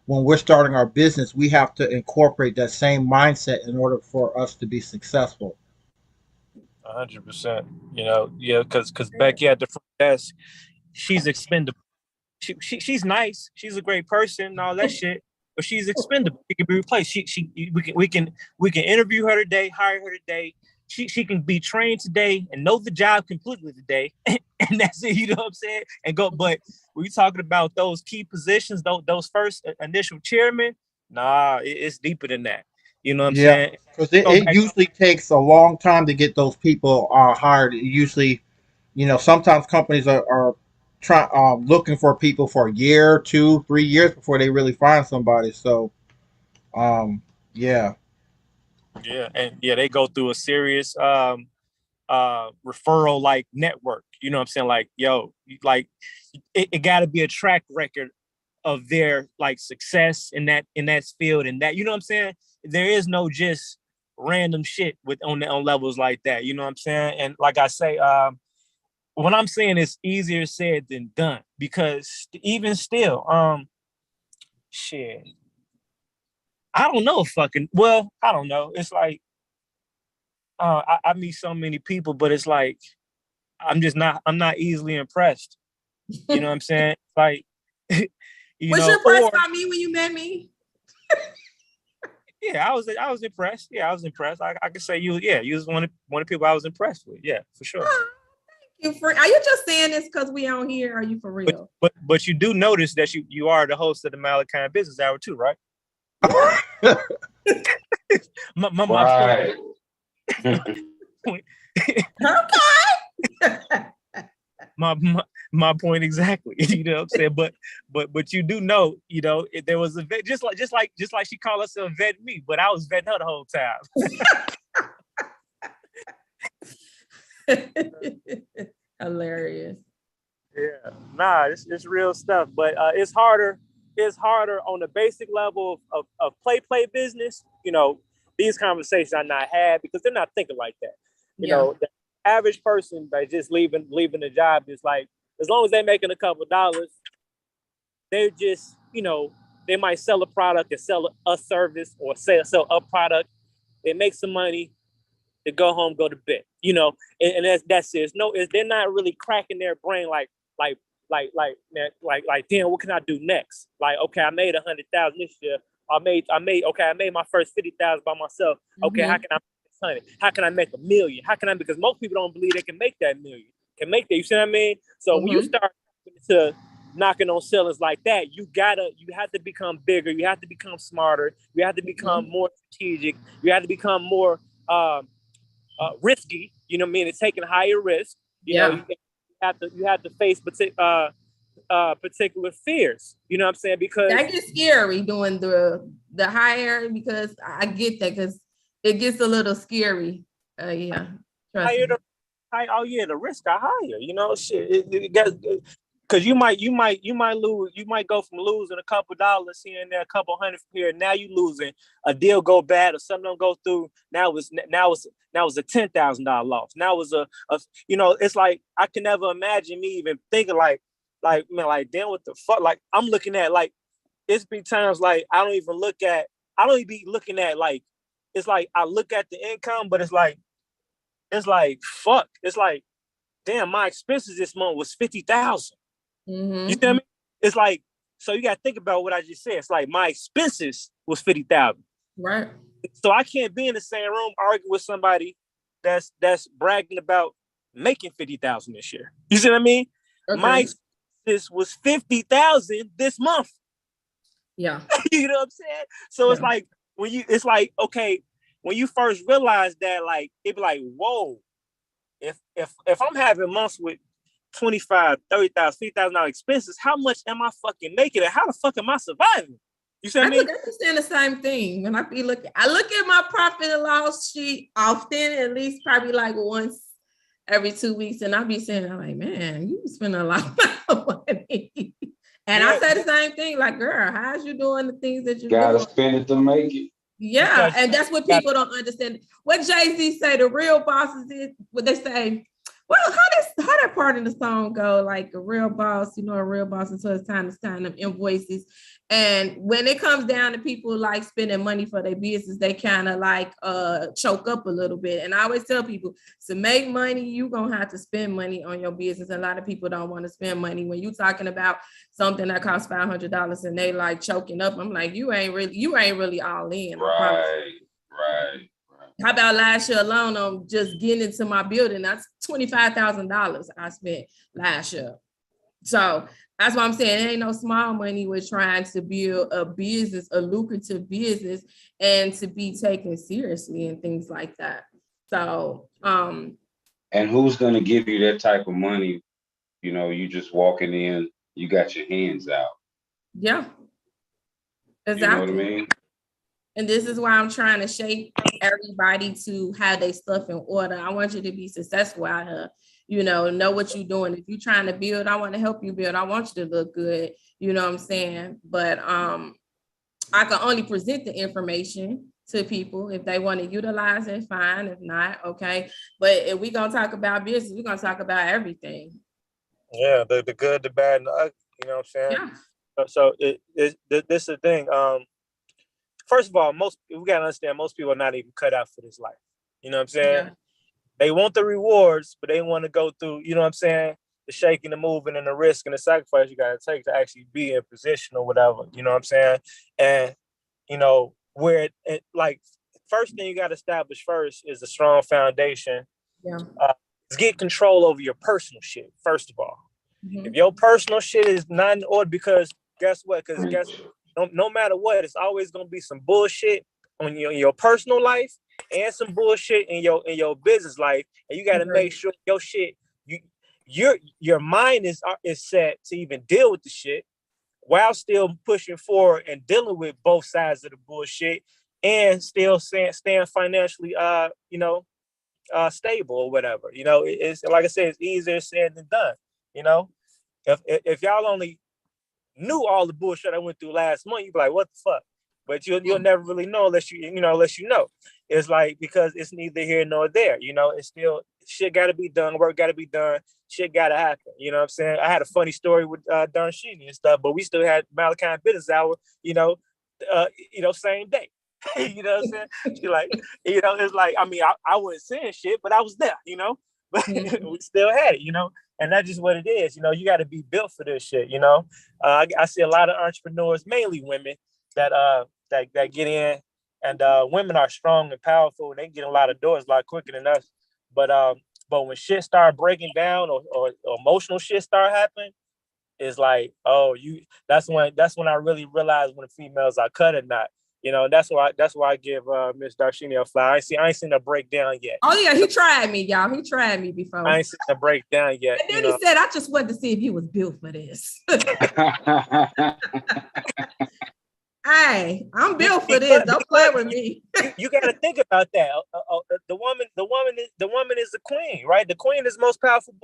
when we're starting our business, we have to incorporate that same mindset in order for us to be successful. 100%. You know, yeah, because Becky at the front desk, she's expendable. She's nice. She's a great person and all that shit. But she's expendable. She can be replaced. We can interview her today, hire her today. She can be trained today and know the job completely today, and that's it. You know what I'm saying? And go. But we talking about those key positions, those first initial chairmen. Nah, it's deeper than that. You know what I'm Yeah, saying? because it usually takes a long time to get those people hired. It usually, you know, sometimes companies are trying looking for people for a year, 2, 3 years before they really find somebody. So, yeah, Yeah, and yeah, they go through a serious referral like network. You know what I'm saying? Like, yo, like it gotta be a track record of their like success in that field and that, you know what I'm saying? There is no just random shit with on levels like that. You know what I'm saying? And like I say, what I'm saying is easier said than done because even still, shit, I don't know fucking well, I don't know. It's like I meet so many people, but it's like I'm not easily impressed. You know what I'm saying? Like, you Was you know, impressed or by me when you met me? yeah, I was impressed. Yeah, I was impressed. I could say you was one of the people I was impressed with. Yeah, for sure. Oh, thank you for. Are you just saying this because we on here? Or are you for real? But you do notice that you are the host of the Malachian Business Hour too, right? My Right. point. Okay. my, my my point exactly. You know what I'm saying? But you do know, you know, there was a vet, just like she called herself vet me, but I was vetting her the whole time. Hilarious. Yeah, nah, it's real stuff, but it's harder. It's harder on the basic level of play business. You know, these conversations are not had because they're not thinking like that. You know, the average person by just leaving the job is like, as long as they're making a couple dollars, they're just, you know, they might sell a product and sell a service or sell a product. They make some money, to go home, go to bed, you know, and that's it. No, they're not really cracking their brain like damn, what can I do next? Like, okay, I made 100,000 this year. I made my first 50,000 by myself. Okay, how can I make 100? How can I make 1,000,000? How can I? Because most people don't believe they can make that million. Can make that. You see what I mean? So when you start to knocking on ceilings like that, you have to become bigger. You have to become smarter. You have to become more strategic. You have to become more risky, you know what I mean? It's taking higher risk. You know, you have to face particular fears. You know what I'm saying? Because that gets scary doing the higher, because I get that, because it gets a little scary. Yeah. The risks are higher. You know, shit. Because you might lose. You might go from losing a couple dollars here and there, a couple hundred here. Now you losing, a deal go bad or something don't go through. Now it's a $10,000 loss. Now it's a you know, it's like I can never imagine me even thinking like man, like damn, what the fuck? Like I'm looking at, like, it's been times like I don't even be looking at, like, it's like I look at the income, but it's like fuck. It's like, damn, my expenses this month was 50,000. You see what I mean? It's like, so you got to think about what I just said. It's like my expenses was 50,000. Right. So I can't be in the same room arguing with somebody that's bragging about making 50,000 this year. You see what I mean? Okay. My expenses was 50,000 this month. Yeah. You know what I'm saying? So it's like okay, when you first realize that, like, it'd be like, whoa, if I'm having months with $25,000, $30,000, $50,000 expenses, how much am I fucking making? And how the fuck am I surviving? You see what I mean? I understand the same thing. When I look at my profit and loss sheet often, at least probably like once every 2 weeks, and I be saying, I'm like, man, you spend a lot of money. And I say the same thing, like, girl, how's you doing the things that you gotta doing? spend it to make it. Yeah, and that's what people don't understand. What Jay-Z say, the real bosses is what they say. Well, how that part of the song go? Like a real boss, a real boss until it's time to sign them invoices. And when it comes down to people like spending money for their business, they kind of like choke up a little bit. And I always tell people, to make money, you're gonna have to spend money on your business. A lot of people don't want to spend money. When you're talking about something that costs $500 and they like choking up, I'm like, you ain't really all in. Right. How about last year alone on just getting into my building? That's $25,000 I spent last year. So that's what I'm saying. It ain't no small money. We're trying to build a business, a lucrative business, and to be taken seriously and things like that. So, and who's gonna give you that type of money? You just walking in, you got your hands out. Yeah. Exactly. You know what I mean? And this is why I'm trying to shape everybody to have their stuff in order. I want you to be successful out here. Know what you're doing. If you're trying to build, I want to help you build. I want you to look good. You know what I'm saying? But I can only present the information to people. If they want to utilize it, fine. If not, okay. But if we're going to talk about business, we're going to talk about everything. Yeah, the good, the bad, and the ugly. You know what I'm saying? Yeah. So this is the thing. First of all, we gotta understand most people are not even cut out for this life. You know what I'm saying? Yeah. They want the rewards, but they want to go through, you know what I'm saying, the shaking, the moving, and the risk and the sacrifice you gotta take to actually be in position or whatever. You know what I'm saying? And where it like first thing you gotta establish first is a strong foundation. Yeah. Get control over your personal shit, first of all. Mm-hmm. If your personal shit is not in order, because guess what? No matter what, it's always gonna be some bullshit on your personal life and some bullshit in your business life, and you got to make sure your shit, your mind is set to even deal with the shit while still pushing forward and dealing with both sides of the bullshit and still staying financially stable or whatever. It's like I said, it's easier said than done. If y'all only knew all the bullshit I went through last month, you'd be like, what the fuck? But you'll never really know unless you know. It's like, because it's neither here nor there. It's still, shit got to be done, work got to be done, shit got to happen. You know what I'm saying? I had a funny story with Don Sheeny and stuff, but we still had Malachian business hour, same day. You know what I'm saying? She like, it's like, I mean, I wasn't saying shit, but I was there, but we still had it, and that's just what it is. You got to be built for this shit. I see a lot of entrepreneurs, mainly women, that get in, and women are strong and powerful, and they get a lot of doors a lot quicker than us. But when shit start breaking down or emotional shit start happening, it's like, that's when I really realize when the females are cut or not. That's why I give Miss Darshini a fly. I ain't seen her break down yet. Oh yeah, he tried me, y'all. He tried me before. I ain't seen her break down yet. And then he said, I just wanted to see if you was built for this. Hey, I'm built for this. Don't play with me. You got to think about that. The woman is the queen, right? The queen is the most powerful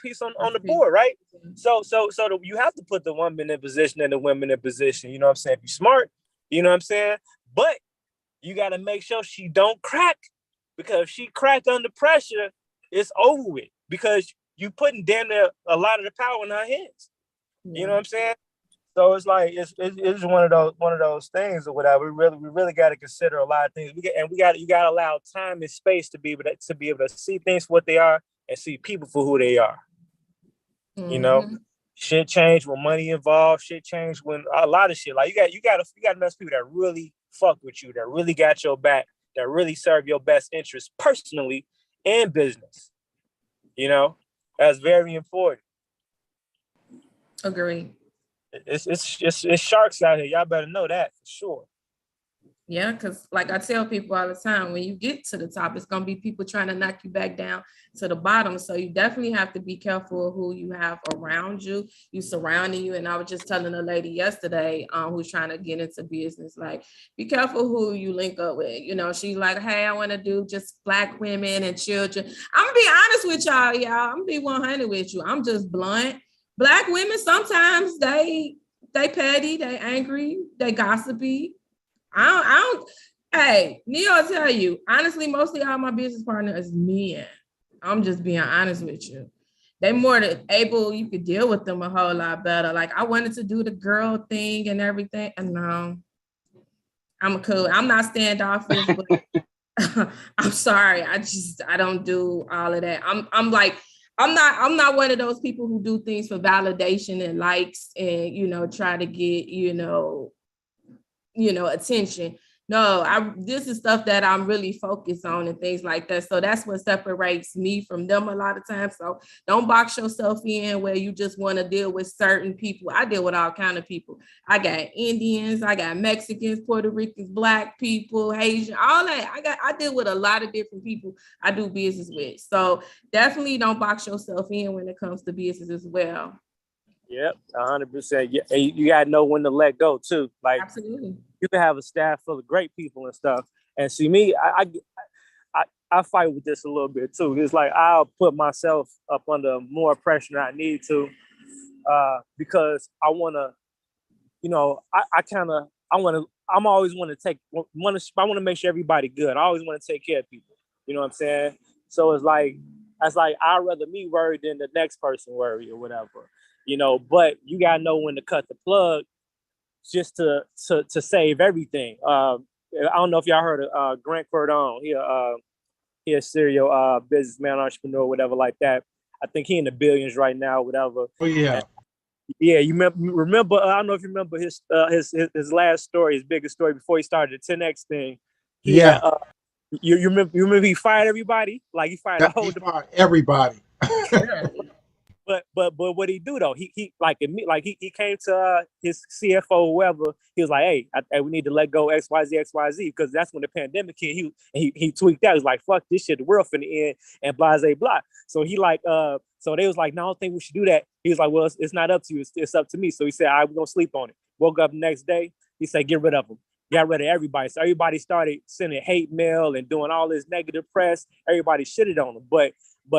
piece on the board, right? So you have to put the woman in position and the women in position. You know what I'm saying? If you're smart, you know what I'm saying? But you got to make sure she don't crack, because if she crack under pressure, it's over with, because you putting damn near a lot of the power in her hands. You know what I'm saying? So it's like it's one of those things or whatever. We really got to consider a lot of things. You got to allow time and space to be able to see things for what they are and see people for who they are. Mm-hmm. Shit change when money involved. Shit change when a lot of shit. Like you got to mess people that really fuck with you, that really got your back, that really serve your best interests personally and business. That's very important. Agreed. It's sharks out here. Y'all better know that for sure. Yeah, because like I tell people all the time, when you get to the top, it's going to be people trying to knock you back down to the bottom. So you definitely have to be careful of who you have around you, you surrounding you. And I was just telling a lady yesterday who's trying to get into business, like, be careful who you link up with. You know, she's like, hey, I want to do just Black women and children. I'm going to be honest with y'all. I'm going to be 100 with you. I'm just blunt. Black women, sometimes they petty, they angry, they gossipy. I don't, hey, Neo, I'll tell you, honestly, mostly all my business partners is men. I'm just being honest with you. They more than able, you could deal with them a whole lot better. Like I wanted to do the girl thing and everything. And no, I'm cool. I'm not standoffish, but I'm sorry. I don't do all of that. I'm not one of those people who do things for validation and likes and, try to get, attention. No, this is stuff that I'm really focused on and things like that. So that's what separates me from them a lot of times. So don't box yourself in where you just want to deal with certain people. I deal with all kind of people. I got Indians, I got Mexicans, Puerto Ricans, Black people, Haitian, all that. I deal with a lot of different people I do business with. So definitely don't box yourself in when it comes to business as well. Yep, 100%. Yeah, and you gotta know when to let go too. Like, absolutely, you can have a staff full of great people and stuff. And see me, I fight with this a little bit too. It's like I'll put myself up under more pressure than I need to, because I want to, I'm always want to make sure everybody good. I always want to take care of people. You know what I'm saying? So it's like I'd rather me worry than the next person worry or whatever. But you gotta know when to cut the plug, just to save everything. I don't know if y'all heard of Grant Cardone. He a serial businessman, entrepreneur, whatever like that. I think he in the billions right now, whatever. Oh yeah. And, yeah, you remember? I don't know if you remember his last story, his biggest story before he started the 10X thing. Yeah. You remember he fired everybody? Like he fired the whole everybody. But what he do though? He came to his CFO, whoever. He was like, hey, we need to let go XYZ because that's when the pandemic hit. He tweaked out. He was like, fuck this shit, the world finna end and blah blah. So he so they was like, no, I don't think we should do that. He was like, well, it's not up to you, it's up to me. So he said, all right, we're gonna sleep on it. Woke up the next day. He said, get rid of them. Got rid of everybody. So everybody started sending hate mail and doing all this negative press. Everybody shitted on him, but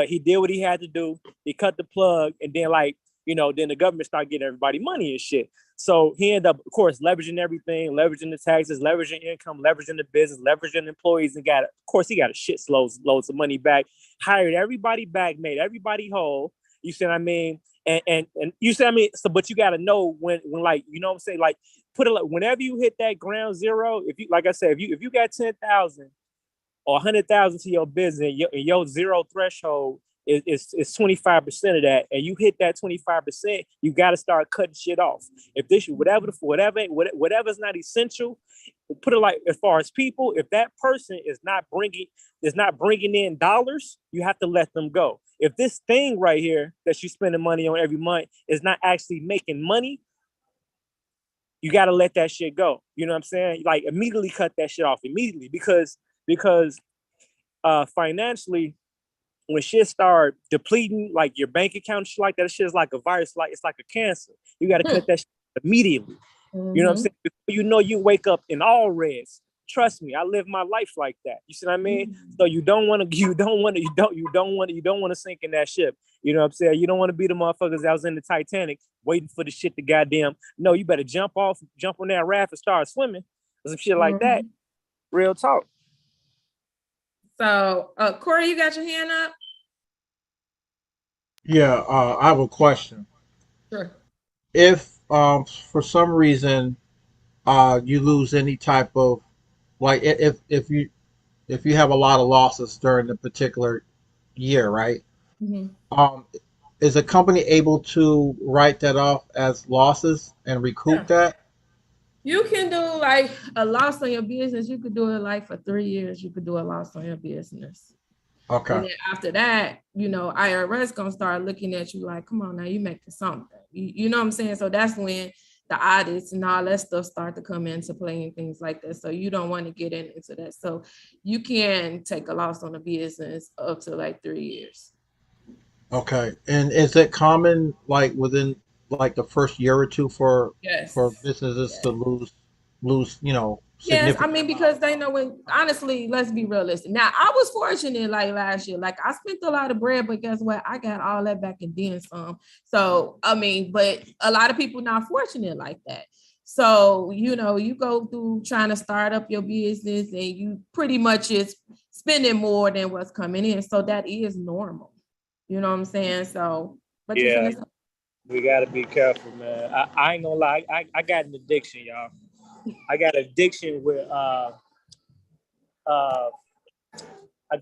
he did what he had to do. He cut the plug, and then then the government started getting everybody money and shit. So he ended up, of course, leveraging everything, leveraging the taxes, leveraging income, leveraging the business, leveraging employees, and he got a shit loads of money back, hired everybody back, made everybody whole. You see what I mean? And you see what I mean? So, but you got to know when like, you know what I'm saying? Like, put it like, whenever you hit that ground zero, if you, like I said, if you got 10,000 or 100,000 to your business, and your zero threshold is 25% of that, and you hit that 25%, you got to start cutting shit off. If this whatever's not essential, put it like, as far as people, if that person is not bringing in dollars, you have to let them go. If this thing right here that you're spending money on every month is not actually making money, you got to let that shit go. You know what I'm saying? Like, immediately cut that shit off immediately, because financially, when shit start depleting, like your bank account, shit like that, shit is like a virus, like it's like a cancer. You got to cut that shit immediately. Mm-hmm. You know what I'm saying? You wake up in all reds. Trust me, I live my life like that. You see what I mean? Mm-hmm. So you don't want to sink in that ship. You know what I'm saying? You don't want to be the motherfuckers that was in the Titanic waiting for the shit to goddamn. No, you better jump on that raft and start swimming or some shit like that. Real talk. So, Corey, you got your hand up? Yeah, I have a question. Sure. If for some reason you lose any type of, like, if you have a lot of losses during the particular year, right? Mm-hmm. Is a company able to write that off as losses and recoup that? You can do like a loss on your business. You could do it like for 3 years. You could do a loss on your business. Okay. And then after that, IRS gonna start looking at you like, come on now, you making something. You know what I'm saying? So that's when the audits and all that stuff start to come into play and things like that. So you don't want to get into that. So you can take a loss on a business up to like 3 years. Okay. And is it common, like within like the first year or two, for Yes. businesses to lose, Yes, I significant mean, because they know when, honestly, let's be realistic. Now, I was fortunate like last year, like I spent a lot of bread, but guess what? I got all that back and then some. So, I mean, but a lot of people not fortunate like that. So, you go through trying to start up your business and you pretty much is spending more than what's coming in. So that is normal. You know what I'm saying? So, but Yeah, we gotta be careful, man. I ain't gonna lie, I got an addiction, y'all. I got an addiction with I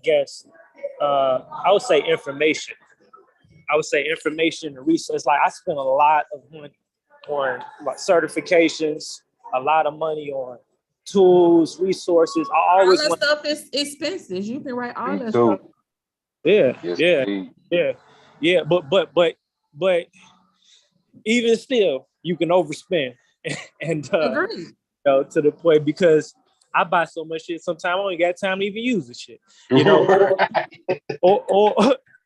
guess I would say information. I would say information and research. It's like I spend a lot of money on like certifications, a lot of money on tools, resources. I always all that want. stuff is expenses. You can write all Me that too. stuff. Yeah, Yes, yeah, indeed. yeah. But even still, you can overspend, and Agreed. to the point because I buy so much shit. Sometimes I don't got time to even use the shit.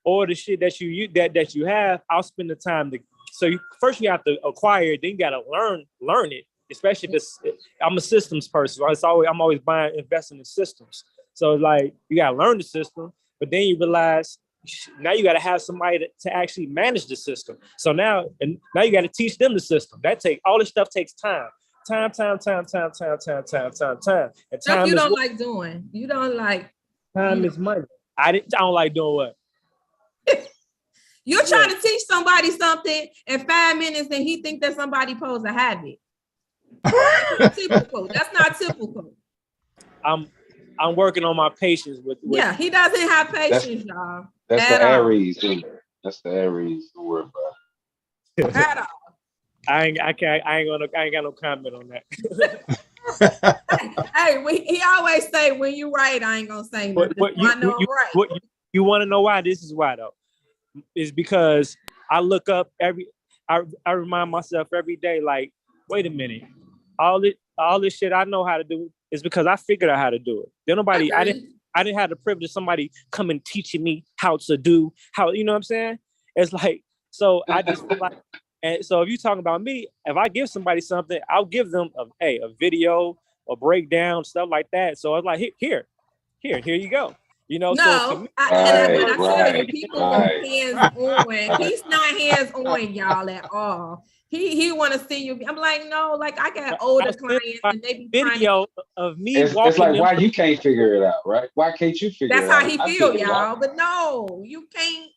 Or the shit that you have. I'll spend the time to. So first you have to acquire it, then you got to learn it. Especially if I'm a systems person. So I'm always investing in systems. So it's like you got to learn the system, but then you realize now you got to have somebody to actually manage the system. So now you got to teach them the system. All this stuff takes time. Time. And Stuff you don't like doing. You don't like. Time is money. I don't like doing what? You're trying to teach somebody something in 5 minutes, and he think that somebody posed a habit. That's typical. That's not typical. I'm working on my patience with yeah, he doesn't have patience, y'all. That's the Aries. That's the Aries to worry about. At all. I ain't got no comment on that. He always say, when you right, I ain't gonna say nothing. You want to know why? This is why though. Is because I look up I remind myself every day, like, wait a minute, all this shit I know how to do is because I figured out how to do it. Then I didn't have the privilege of somebody come and teaching me how to do you know what I'm saying? It's like, so I just like, and so if you talking about me, if I give somebody something, I'll give them a video, a breakdown, stuff like that. So it's like, here you go. No, so me, I tell you, people hands on. He's not hands on, y'all, at all. He want to see you. I'm like, no, like I got older clients and they be video of me it's walking. It's like, why you can't figure it out, right? Why can't you figure it out? That's how he feel, y'all. But no, you can't.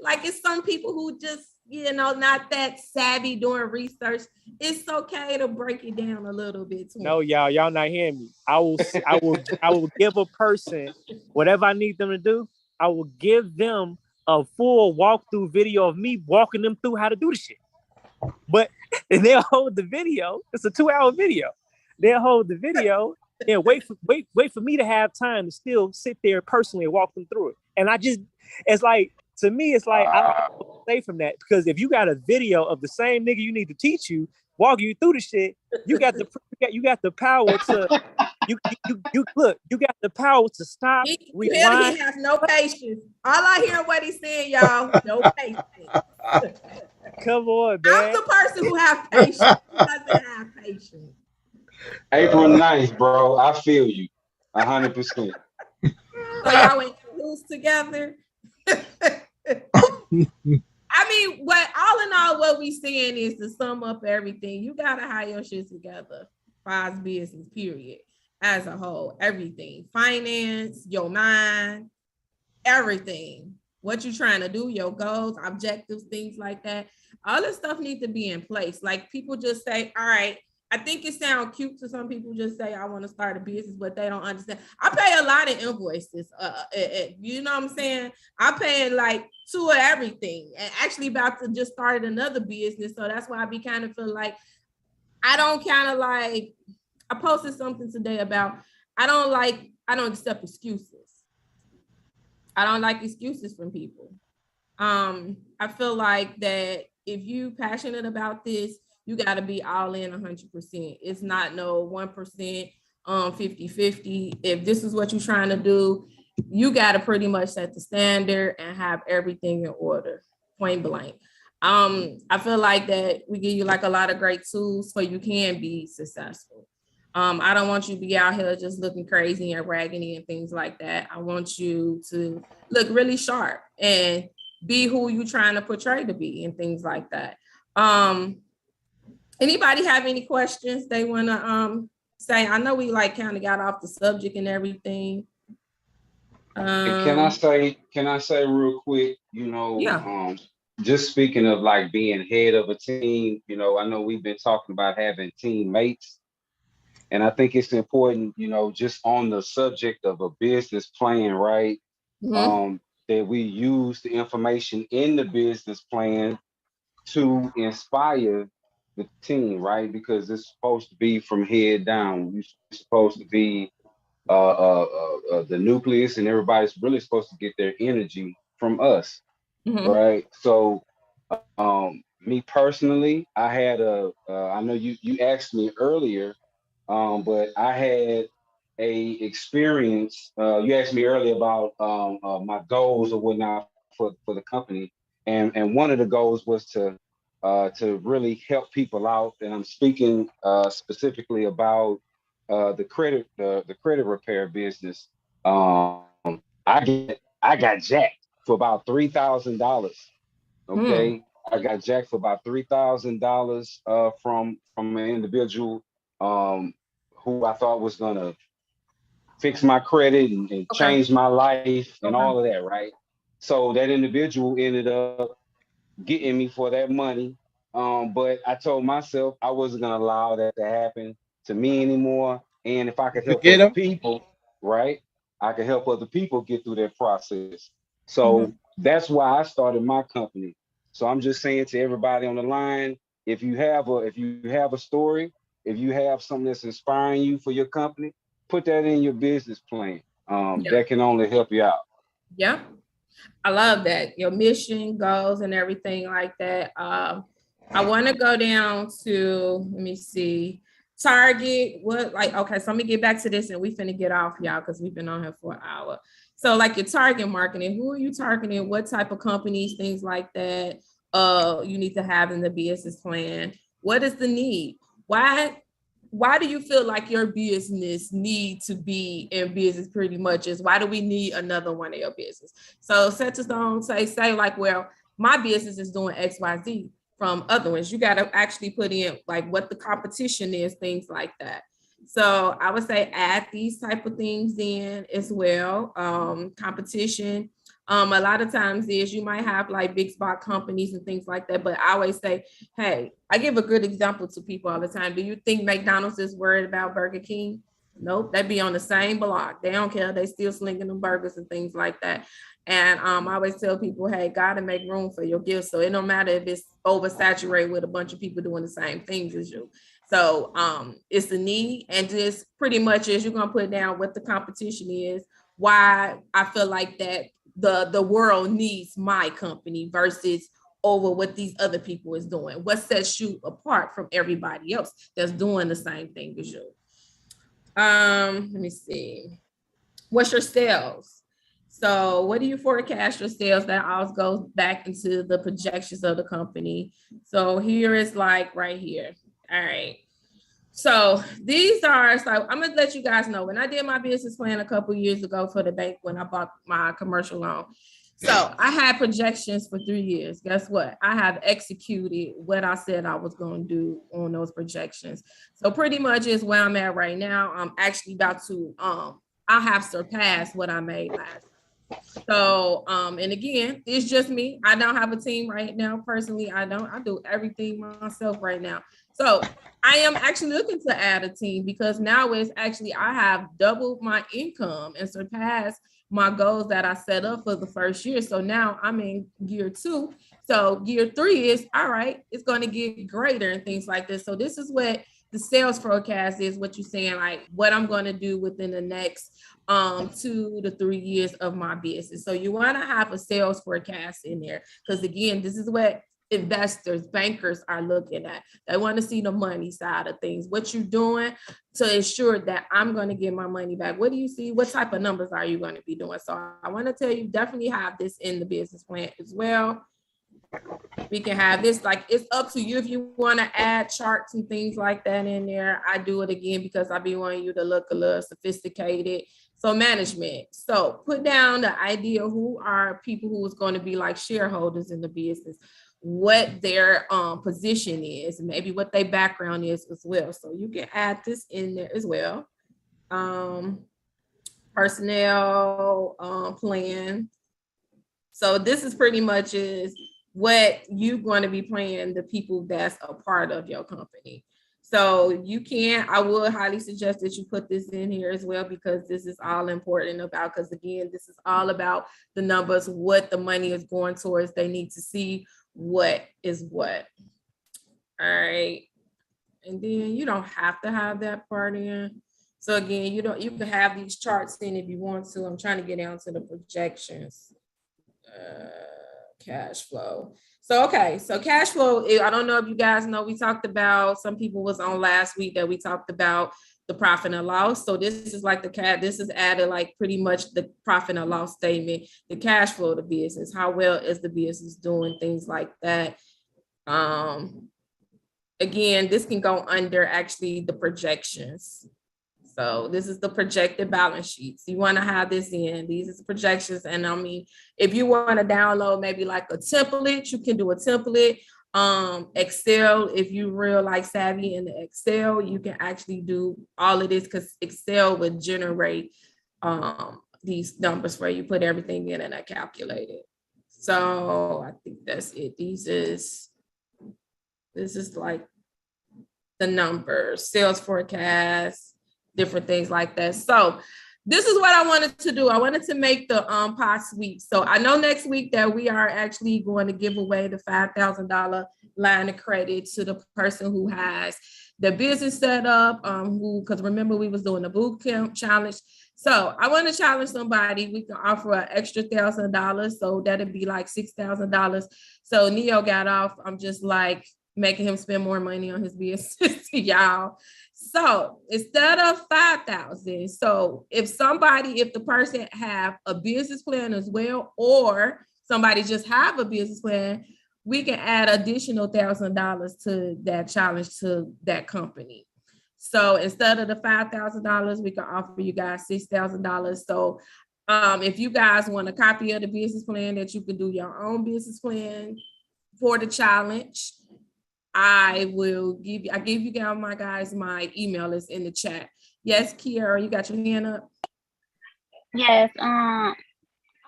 Like it's some people who just, not that savvy doing research. It's okay to break it down a little bit too. No, y'all not hearing me. I will give a person whatever I need them to do. I will give them a full walkthrough video of me walking them through how to do the shit. But they'll hold the video. It's a 2-hour video. They'll hold the video and wait for me to have time to still sit there personally and walk them through it. And it's like, to me, it's like I don't say from that, because if you got a video of the same nigga you need to teach you, walk you through the shit, you got the power to you got the power to stop. Rewind. He has no patience. All I hear what he's saying, y'all, no patience. Come on, man. I'm the person who has patience. Who doesn't have patience? April 9th, bro. I feel you 100%. So y'all went cahoots together. I mean, all in all, what we saying is, to sum up everything, you gotta have your shit together. As business, period, as a whole, everything, finance, your mind, everything. What you trying to do, your goals, objectives, things like that. All this stuff needs to be in place. Like people just say, all right, I think it sounds cute to some people, just say, I want to start a business, but they don't understand. I pay a lot of invoices. You know what I'm saying? I pay like 2 of everything, and actually about to just start another business. So that's why I be kind of feel like I posted something today about, I don't accept excuses. I don't like excuses from people. I feel like that if you passionate about this, you got to be all in 100%. It's not no 1%, 50-50. If this is what you're trying to do, you got to pretty much set the standard and have everything in order, point blank. I feel like that we give you like a lot of great tools so you can be successful. I don't want you to be out here just looking crazy and raggedy and things like that. I want you to look really sharp and be who you're trying to portray to be and things like that. Anybody have any questions they want to say? I know we like kind of got off the subject and everything. And can I say real quick, Yeah. Just speaking of like being head of a team, I know we've been talking about having teammates. And I think it's important, just on the subject of a business plan, right? Mhm. That we use the information in the business plan to inspire the team, right? Because it's supposed to be from head down. You're supposed to be the nucleus, and everybody's really supposed to get their energy from us, Mhm. right? So, me personally, I had I know you asked me earlier, but I had a experience. You asked me earlier about my goals or whatnot for the company, and one of the goals was to really help people out. And I'm speaking specifically about the credit repair business. I got jacked for about $3,000. Hmm. Okay, I got jacked for about $3,000 from an individual um, who I thought was gonna fix my credit and Okay. change my life and Okay. all of that, right? So that individual ended up getting me for that money. But I told myself I wasn't gonna allow that to happen to me anymore. And if I could You help get other them? people, right, I could help other people get through that process. So Mhm. that's why I started my company. So I'm just saying to everybody on the line, if you have a story, if you have something that's inspiring you for your company, put that in your business plan. Yeah. That can only help you out. Yeah. I love that. Your mission, goals, and everything like that. I want to go down to, let me see, Target. What, like, okay, so let me get back to this and we finna get off, y'all, because we've been on here for an hour. So, like your target marketing, who are you targeting? What type of companies, things like that, you need to have in the business plan? What is the need? Why do you feel like your business need to be in business pretty much is why do we need another one of your business? So set to stone, say like, well, my business is doing XYZ from other ones. You got to actually put in like what the competition is, things like that. So I would say add these type of things in as well. Competition. A lot of times is you might have like big spot companies and things like that, but I always say, hey, I give a good example to people all the time. Do you think McDonald's is worried about Burger King? Nope, they be on the same block. They don't care. They still slinging them burgers and things like that. And I always tell people, hey, gotta make room for your gifts. So it don't matter if it's oversaturated with a bunch of people doing the same things as you. So it's the need, and just pretty much as you're gonna put down what the competition is, why I feel like that the world needs my company versus over what these other people is doing. What sets you apart from everybody else that's doing the same thing as you? Let me see. What's your sales? So what do you forecast your sales? That always goes back into the projections of the company. So here is like right here. All right. So these are, so I'm gonna let you guys know when I did my business plan a couple years ago for the bank when I bought my commercial loan. So I had projections for 3 years. Guess what? I have executed what I said I was going to do on those projections. So pretty much is where I'm at right now. I'm actually about to I have surpassed what I made last. So and again, it's just me. I don't have a team right now. Personally, I don't. I do everything myself right now. So I am actually looking to add a team because now it's actually I have doubled my income and surpassed my goals that I set up for the first year. So now I'm in year 2. So year 3 is all right, it's going to get greater and things like this. So this is what the sales forecast is, what you're saying, like what I'm going to do within the next 2 to 3 years of my business. So you want to have a sales forecast in there because again, this is what investors, bankers are looking at. They want to see the money side of things. What you're doing to ensure that I'm going to get my money back. What do you see? What type of numbers are you going to be doing? So I want to tell you, definitely have this in the business plan as well. We can have this, like, it's up to you if you want to add charts and things like that in there. I do it again because I be wanting you to look a little sophisticated. So management. So put down the idea who are people who is going to be like shareholders in the business, what their position is, maybe what their background is as well. So you can add this in there as well. Personnel plan. So this is pretty much is what you're going to be paying the people that's a part of your company. So you can, I would highly suggest that you put this in here as well, because this is all important about, because again, this is all about the numbers, what the money is going towards. They need to see what is what. All right. And then you don't have to have that part in. So again, you can have these charts in if you want to. I'm trying to get down to the projections. Cash flow. So, okay. So cash flow, I don't know if you guys know, we talked about, some people was on last week that we talked about the profit and loss. So this is like this is added like pretty much the profit and loss statement, the cash flow of the business, how well is the business doing, things like that. Again, this can go under actually the projections. So this is the projected balance sheets. You want to have this in. These are the projections. And I mean, if you want to download maybe like a template, you can do a template. Excel, if you real like savvy in the Excel, you can actually do all of this, because Excel would generate these numbers where you put everything in and I calculate it. So I think that's it. This is like the numbers, sales forecast, different things like that. So this is what I wanted to do. I wanted to make the pot sweep. So I know next week that we are actually going to give away the $5,000 line of credit to the person who has the business set up, because remember we was doing the boot camp challenge. So I want to challenge somebody. We can offer an extra $1,000. So that'd be like $6,000. So Neo got off. I'm just like making him spend more money on his business, y'all. So instead of 5,000, so if the person have a business plan as well, or somebody just have a business plan, we can add additional $1,000 to that challenge to that company. So instead of the $5,000, we can offer you guys $6,000. So if you guys want a copy of the business plan, that you can do your own business plan for the challenge, I gave you guys my email is in the chat. Yes, Kiara, you got your hand up? Yes, I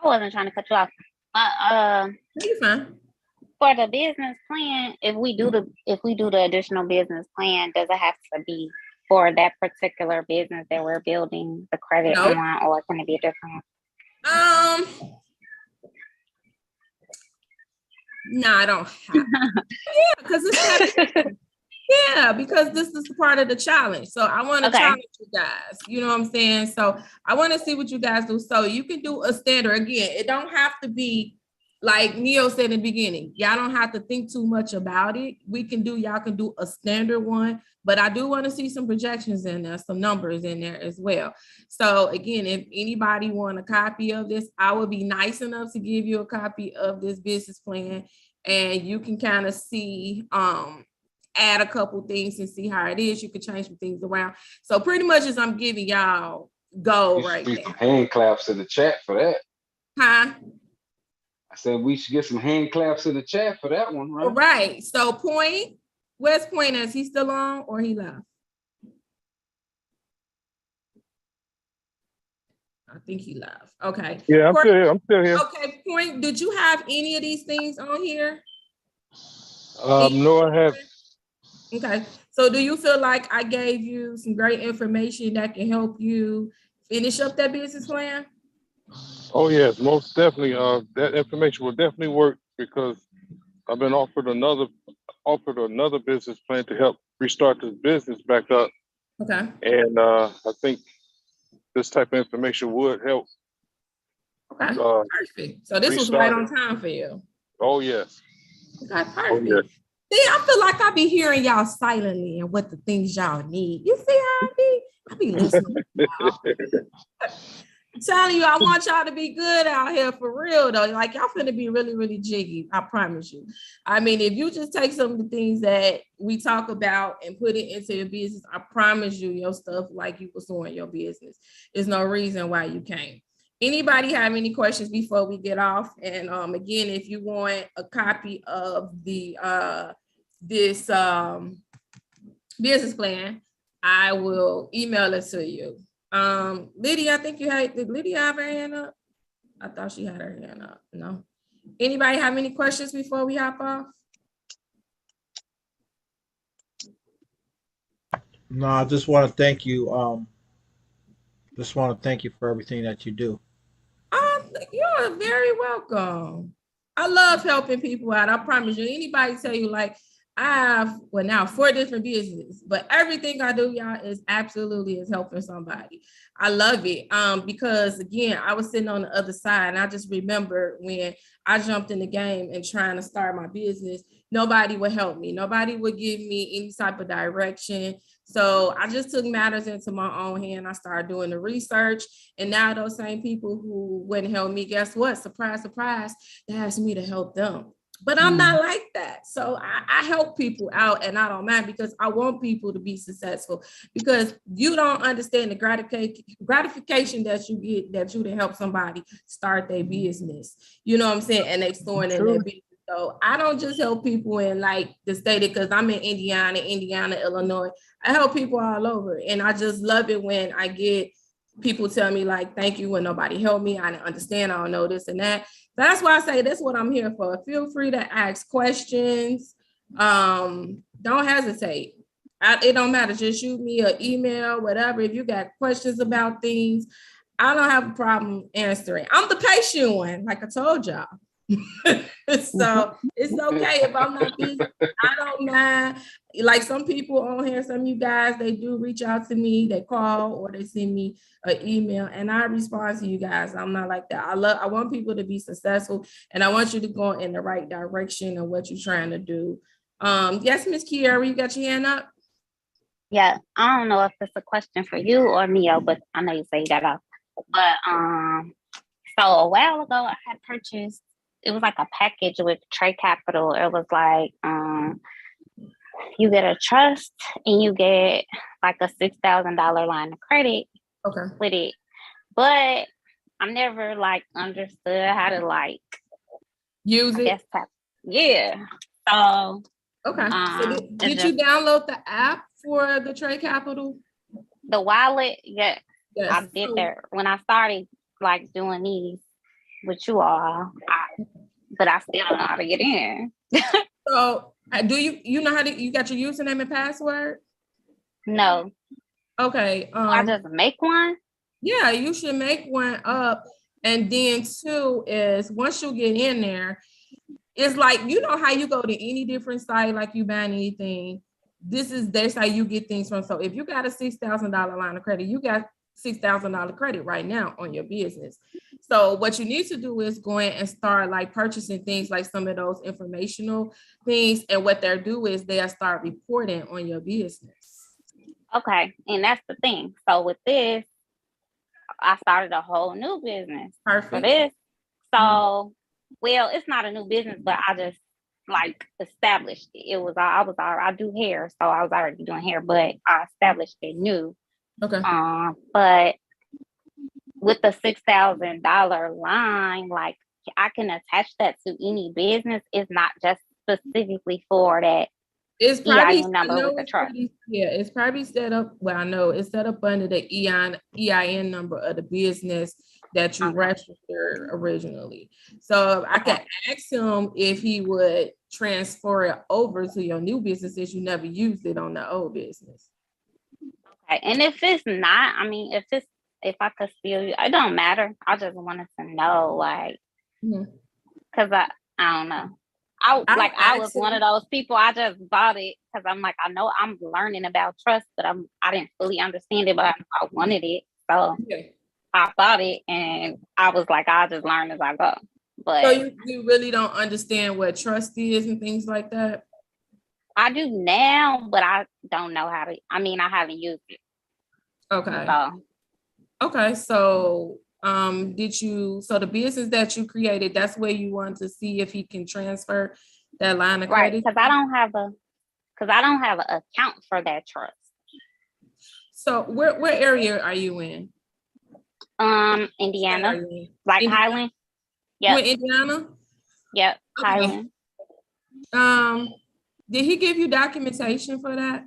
wasn't trying to cut you off. You're fine. For the business plan, if we do the additional business plan, does it have to be for that particular business that we're building the credit on, or can it be different? No, I don't have. Yeah, because because this is part of the challenge. So I want to challenge you guys. You know what I'm saying? So I want to see what you guys do. So you can do a standard. Again, it don't have to be like Neo said in the beginning. Y'all don't have to think too much about it. Y'all can do a standard one, but I do want to see some projections in there, some numbers in there as well. So again, if anybody want a copy of this, I would be nice enough to give you a copy of this business plan, and you can kind of see, add a couple things and see how it is. You can change some things around. So pretty much as I'm giving y'all right now. Hand claps in the chat for that. Huh? I said we should get some hand claps in the chat for that one, right? Right. So Point, where's Point? Is he still on or he left? I think he left. Okay. Yeah, I'm still here. Okay, Point, did you have any of these things on here? No, I have. Okay. So do you feel like I gave you some great information that can help you finish up that business plan? Oh yes, most definitely. That information will definitely work, because I've been offered another business plan to help restart this business back up. Okay. And I think this type of information would help. Okay. Perfect. So this was right on time for you. Oh yes. Okay, Oh, perfect. yeah. See, I feel like I be hearing y'all silently and what the things y'all need. You see how I be? I be listening. I'm telling you, I want y'all to be good out here for real though. Like y'all finna be really, really jiggy. I promise you. I mean, if you just take some of the things that we talk about and put it into your business, I promise you, your stuff like you was doing your business. There's no reason why you can't. Anybody have any questions before we get off? And again, if you want a copy of the this business plan, I will email it to you. Lydia, I think did Lydia have her hand up? I thought she had her hand up. No. Anybody have any questions before we hop off? No, I just want to thank you. Just want to thank you for everything that you do. You're very welcome. I love helping people out. I promise you. Anybody tell you like I have now 4 different businesses, but everything I do, y'all, is helping somebody. I love it. Because again, I was sitting on the other side, and I just remember when I jumped in the game and trying to start my business, nobody would help me. Nobody would give me any type of direction. So I just took matters into my own hand. I started doing the research, and now those same people who wouldn't help me, guess what? Surprise, surprise, they asked me to help them. But I'm not like that. So I help people out, and I don't mind because I want people to be successful, because you don't understand the gratification that you get that you to help somebody start their business. You know what I'm saying? And they storing in their business. So I don't just help people in like the state, because I'm in Indiana, Illinois. I help people all over. And I just love it when I get people tell me like, thank you when nobody helped me. I didn't understand. I don't know this and that. That's why I say that's what I'm here for. Feel free to ask questions. Don't hesitate. It don't matter. Just shoot me an email, whatever. If you got questions about things, I don't have a problem answering. I'm the patient one, like I told y'all. So it's okay if I'm not busy. I don't mind. Like some people on here, some of you guys, they do reach out to me, they call or they send me an email, and I respond to you guys. I'm not like that. I want people to be successful, and I want you to go in the right direction of what you're trying to do. Yes, Miss Kiara, you got your hand up? Yeah, I don't know if it's a question for you or Mio, but I know you say you got off. But so a while ago, I had purchased. It was like a package with Trade Capital. It was like you get a trust and you get like a $6,000 line of credit with it. But I never like understood how to like use it. Yeah. So okay. So did you download the app for the Trade Capital? The wallet, yes. I did that when I started like doing these with you all. But I still don't know how to get in. So do you know how to, you got your username and password? No. Okay. I just make one? Yeah, you should make one up. And then 2 is once you get in there, it's like, you know how you go to any different site, like you buying anything. That's how you get things from. So if you got a $6,000 line of credit, you got $6,000 credit right now on your business. So what you need to do is go in and start like purchasing things like some of those informational things. And what they'll do is they'll start reporting on your business. Okay. And that's the thing. So with this, I started a whole new business. Perfect. For this. So, well, it's not a new business, but I just like established it. I do hair. So I was already doing hair, but I established it new. Okay. But with the $6,000 line, like I can attach that to any business. It's not just specifically for that. It's probably number with the truck. It's probably set up. Well, I know it's set up under the EIN number of the business that you registered originally. So I could ask him if he would transfer it over to your new business if you never used it on the old business. Okay, and if it's not, I mean, if I could still, it don't matter. I just wanted to know, like, because I don't know. I was one of those people. I just bought it because I'm like, I know I'm learning about trust, but I didn't fully understand it, but I wanted it, so I bought it, and I was like, I'll just learn as I go. But So you really don't understand what trust is and things like that? I do now, but I don't know how to. I mean, I haven't used it. Okay. So Okay. So so the business that you created, that's where you want to see if he can transfer that line of right, credit? because I don't have an account for that trust. So where area are you in? Indiana, Are you in? like Indiana? Highland. You Yep, in Indiana? yep, Okay. Highland. Did he give you documentation for that?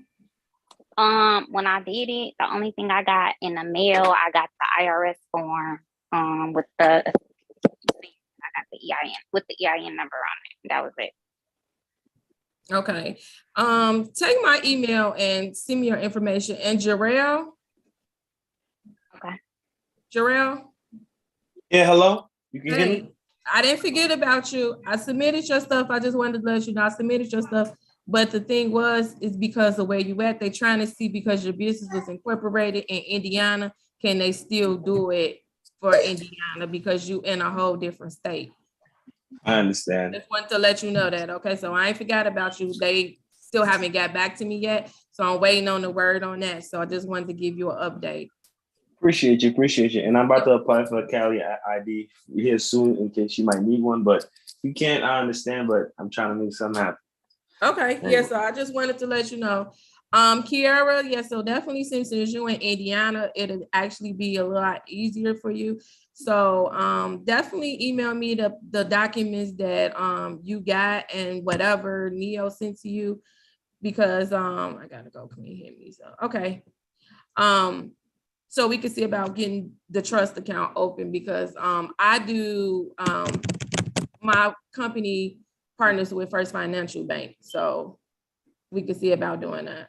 When I did it, the only thing I got in the mail, I got the IRS form. With the I got the EIN with the EIN number on it. That was it. Okay. Take my email and send me your information. And Jarrell? Okay. Jarrell? Yeah, hello. You can hear me? Hey, I didn't forget about you. I submitted your stuff. I just wanted to let you know I submitted your stuff. But the thing is because the way you at, they're trying to see because your business was incorporated in Indiana, can they still do it for Indiana because you in a whole different state? I understand. Just want to let you know that. Okay, so I ain't forgot about you. They still haven't got back to me yet, so I'm waiting on the word on that. So I just wanted to give you an update. Appreciate you. And I'm about to apply for a Cali ID here soon in case you might need one. But if you can't, I understand. But I'm trying to make something happen. Okay, yeah, so I just wanted to let you know. Kiara, yeah, so definitely since you're in Indiana, it'll actually be a lot easier for you. So definitely email me the documents that you got and whatever Neo sent to you because I gotta go clean him. So okay. So we can see about getting the trust account open because I do my company partners with First Financial Bank. So we could see about doing that.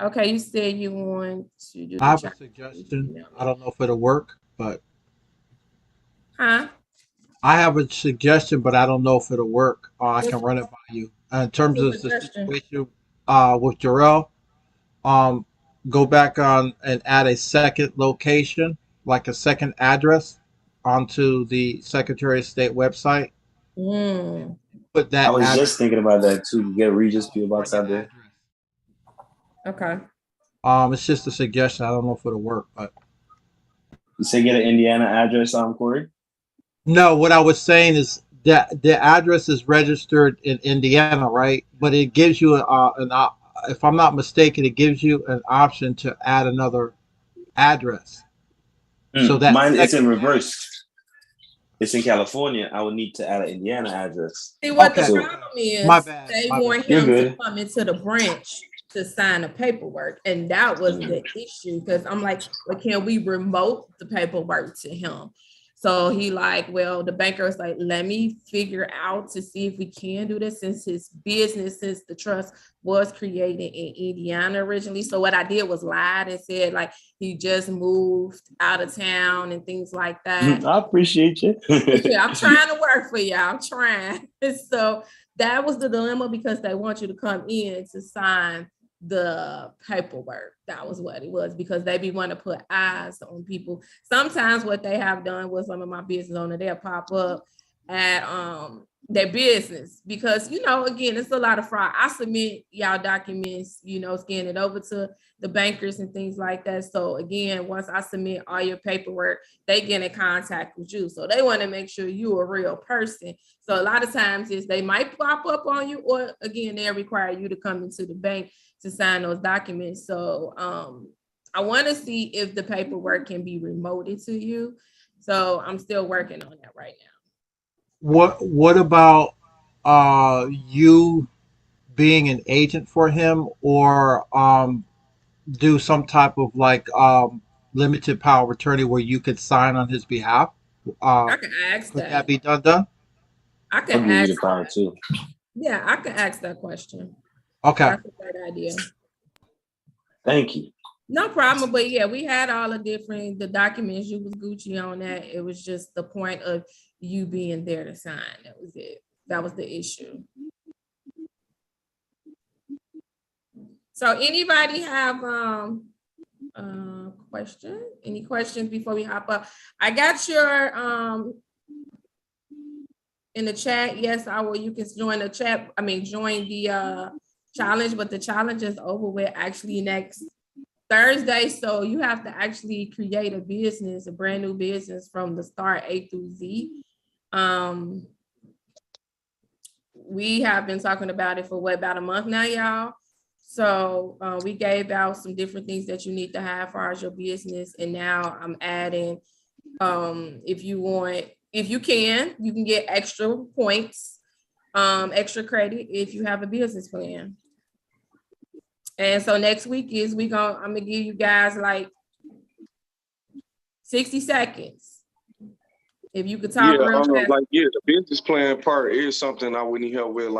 Okay, you said you want to do the I have a check. suggestion. I don't know if it'll work, but Huh? I have a suggestion, but I don't know if it'll work. I can run it by you. In terms of What's the the suggestion? situation with Jarrell, um, go back on and add a second location, like a second address, onto the Secretary of State website. Mm, Put I that was address, just thinking about that too. Get a Regis PO box out California there. address. okay. It's just a suggestion. I don't know if it'll work, but You say get an Indiana address, Corey? no. What I was saying is that the address is registered in Indiana, right? But it gives you if I'm not mistaken, it gives you an option to add another address. So that Mine it's in second reverse. It's in California. I would need to add an Indiana address. See what the Okay. problem is, My bad. they My want bad. You're him to good. come into the branch to sign the paperwork. And that was the issue because I'm like, well, can we remote the paperwork to him? So he like, well, the banker was like, let me figure out to see if we can do this since his business, since the trust was created in Indiana originally. So what I did was lied and said like he just moved out of town and things like that. I appreciate you. Yeah, I'm trying to work for you. I'm trying. So that was the dilemma because they want you to come in to sign the paperwork. That was what it was because they be want to put eyes on people. Sometimes what they have done with some of my business owners, they'll pop up at their business because again, it's a lot of fraud. I submit y'all documents, scan it over to the bankers and things like that. So again, once I submit all your paperwork, they get in contact with you. So they want to make sure you're a real person. So a lot of times is they might pop up on you, or again, they require you to come into the bank to sign those documents. So I want to see if the paperwork can be remoted to you. So I'm still working on that right now. What about you being an agent for him, or do some type of limited power of attorney where you could sign on his behalf? I can ask Could that. that be done? I I'll can give you ask the power that. too. Yeah, I can ask that question. Okay. That's a great idea. Thank you. No problem. But yeah, we had all the documents. You was Gucci on that. It was just the point of you being there to sign. That was it. That was the issue. So anybody have question? Any questions before we hop up? I got your in the chat. Yes, I will. You can join the chat. I mean, join the challenge, but the challenge is over with actually next Thursday. So you have to actually create a business, a brand new business from the start, A through Z. We have been talking about it for about a month now, y'all. So we gave out some different things that you need to have for your business. And now I'm adding, if you can get extra points, extra credit if you have a business plan. And so next week I'm gonna give you guys like 60 seconds. If you could talk real fast. The business plan part is something I would need help with.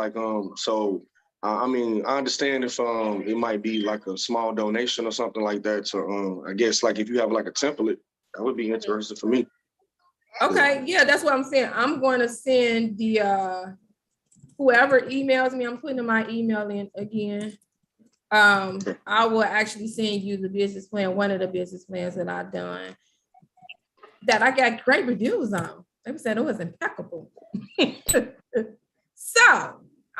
I mean, I understand if it might be like a small donation or something like that. So I guess like if you have like a template, that would be interesting for me. Okay, yeah, that's what I'm saying. I'm going to send the whoever emails me, I'm putting my email in again. I will actually send you the business plan, one of the business plans that I've done that I got great reviews on. They said it was impeccable. So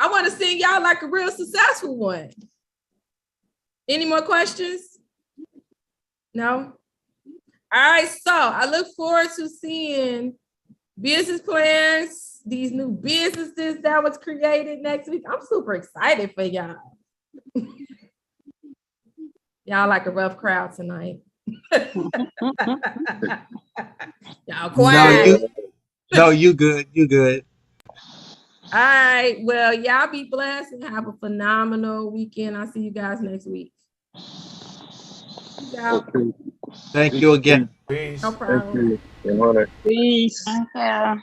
I want to send y'all like a real successful one. Any more questions? No? All right, so I look forward to seeing business plans, these new businesses that was created next week. I'm super excited for y'all. Y'all like a rough crowd tonight. Y'all quiet. No, you good. You good. All right. Well, y'all be blessed and have a phenomenal weekend. I'll see you guys next week. Peace out. Thank you again. Peace. No problem. Peace. Okay.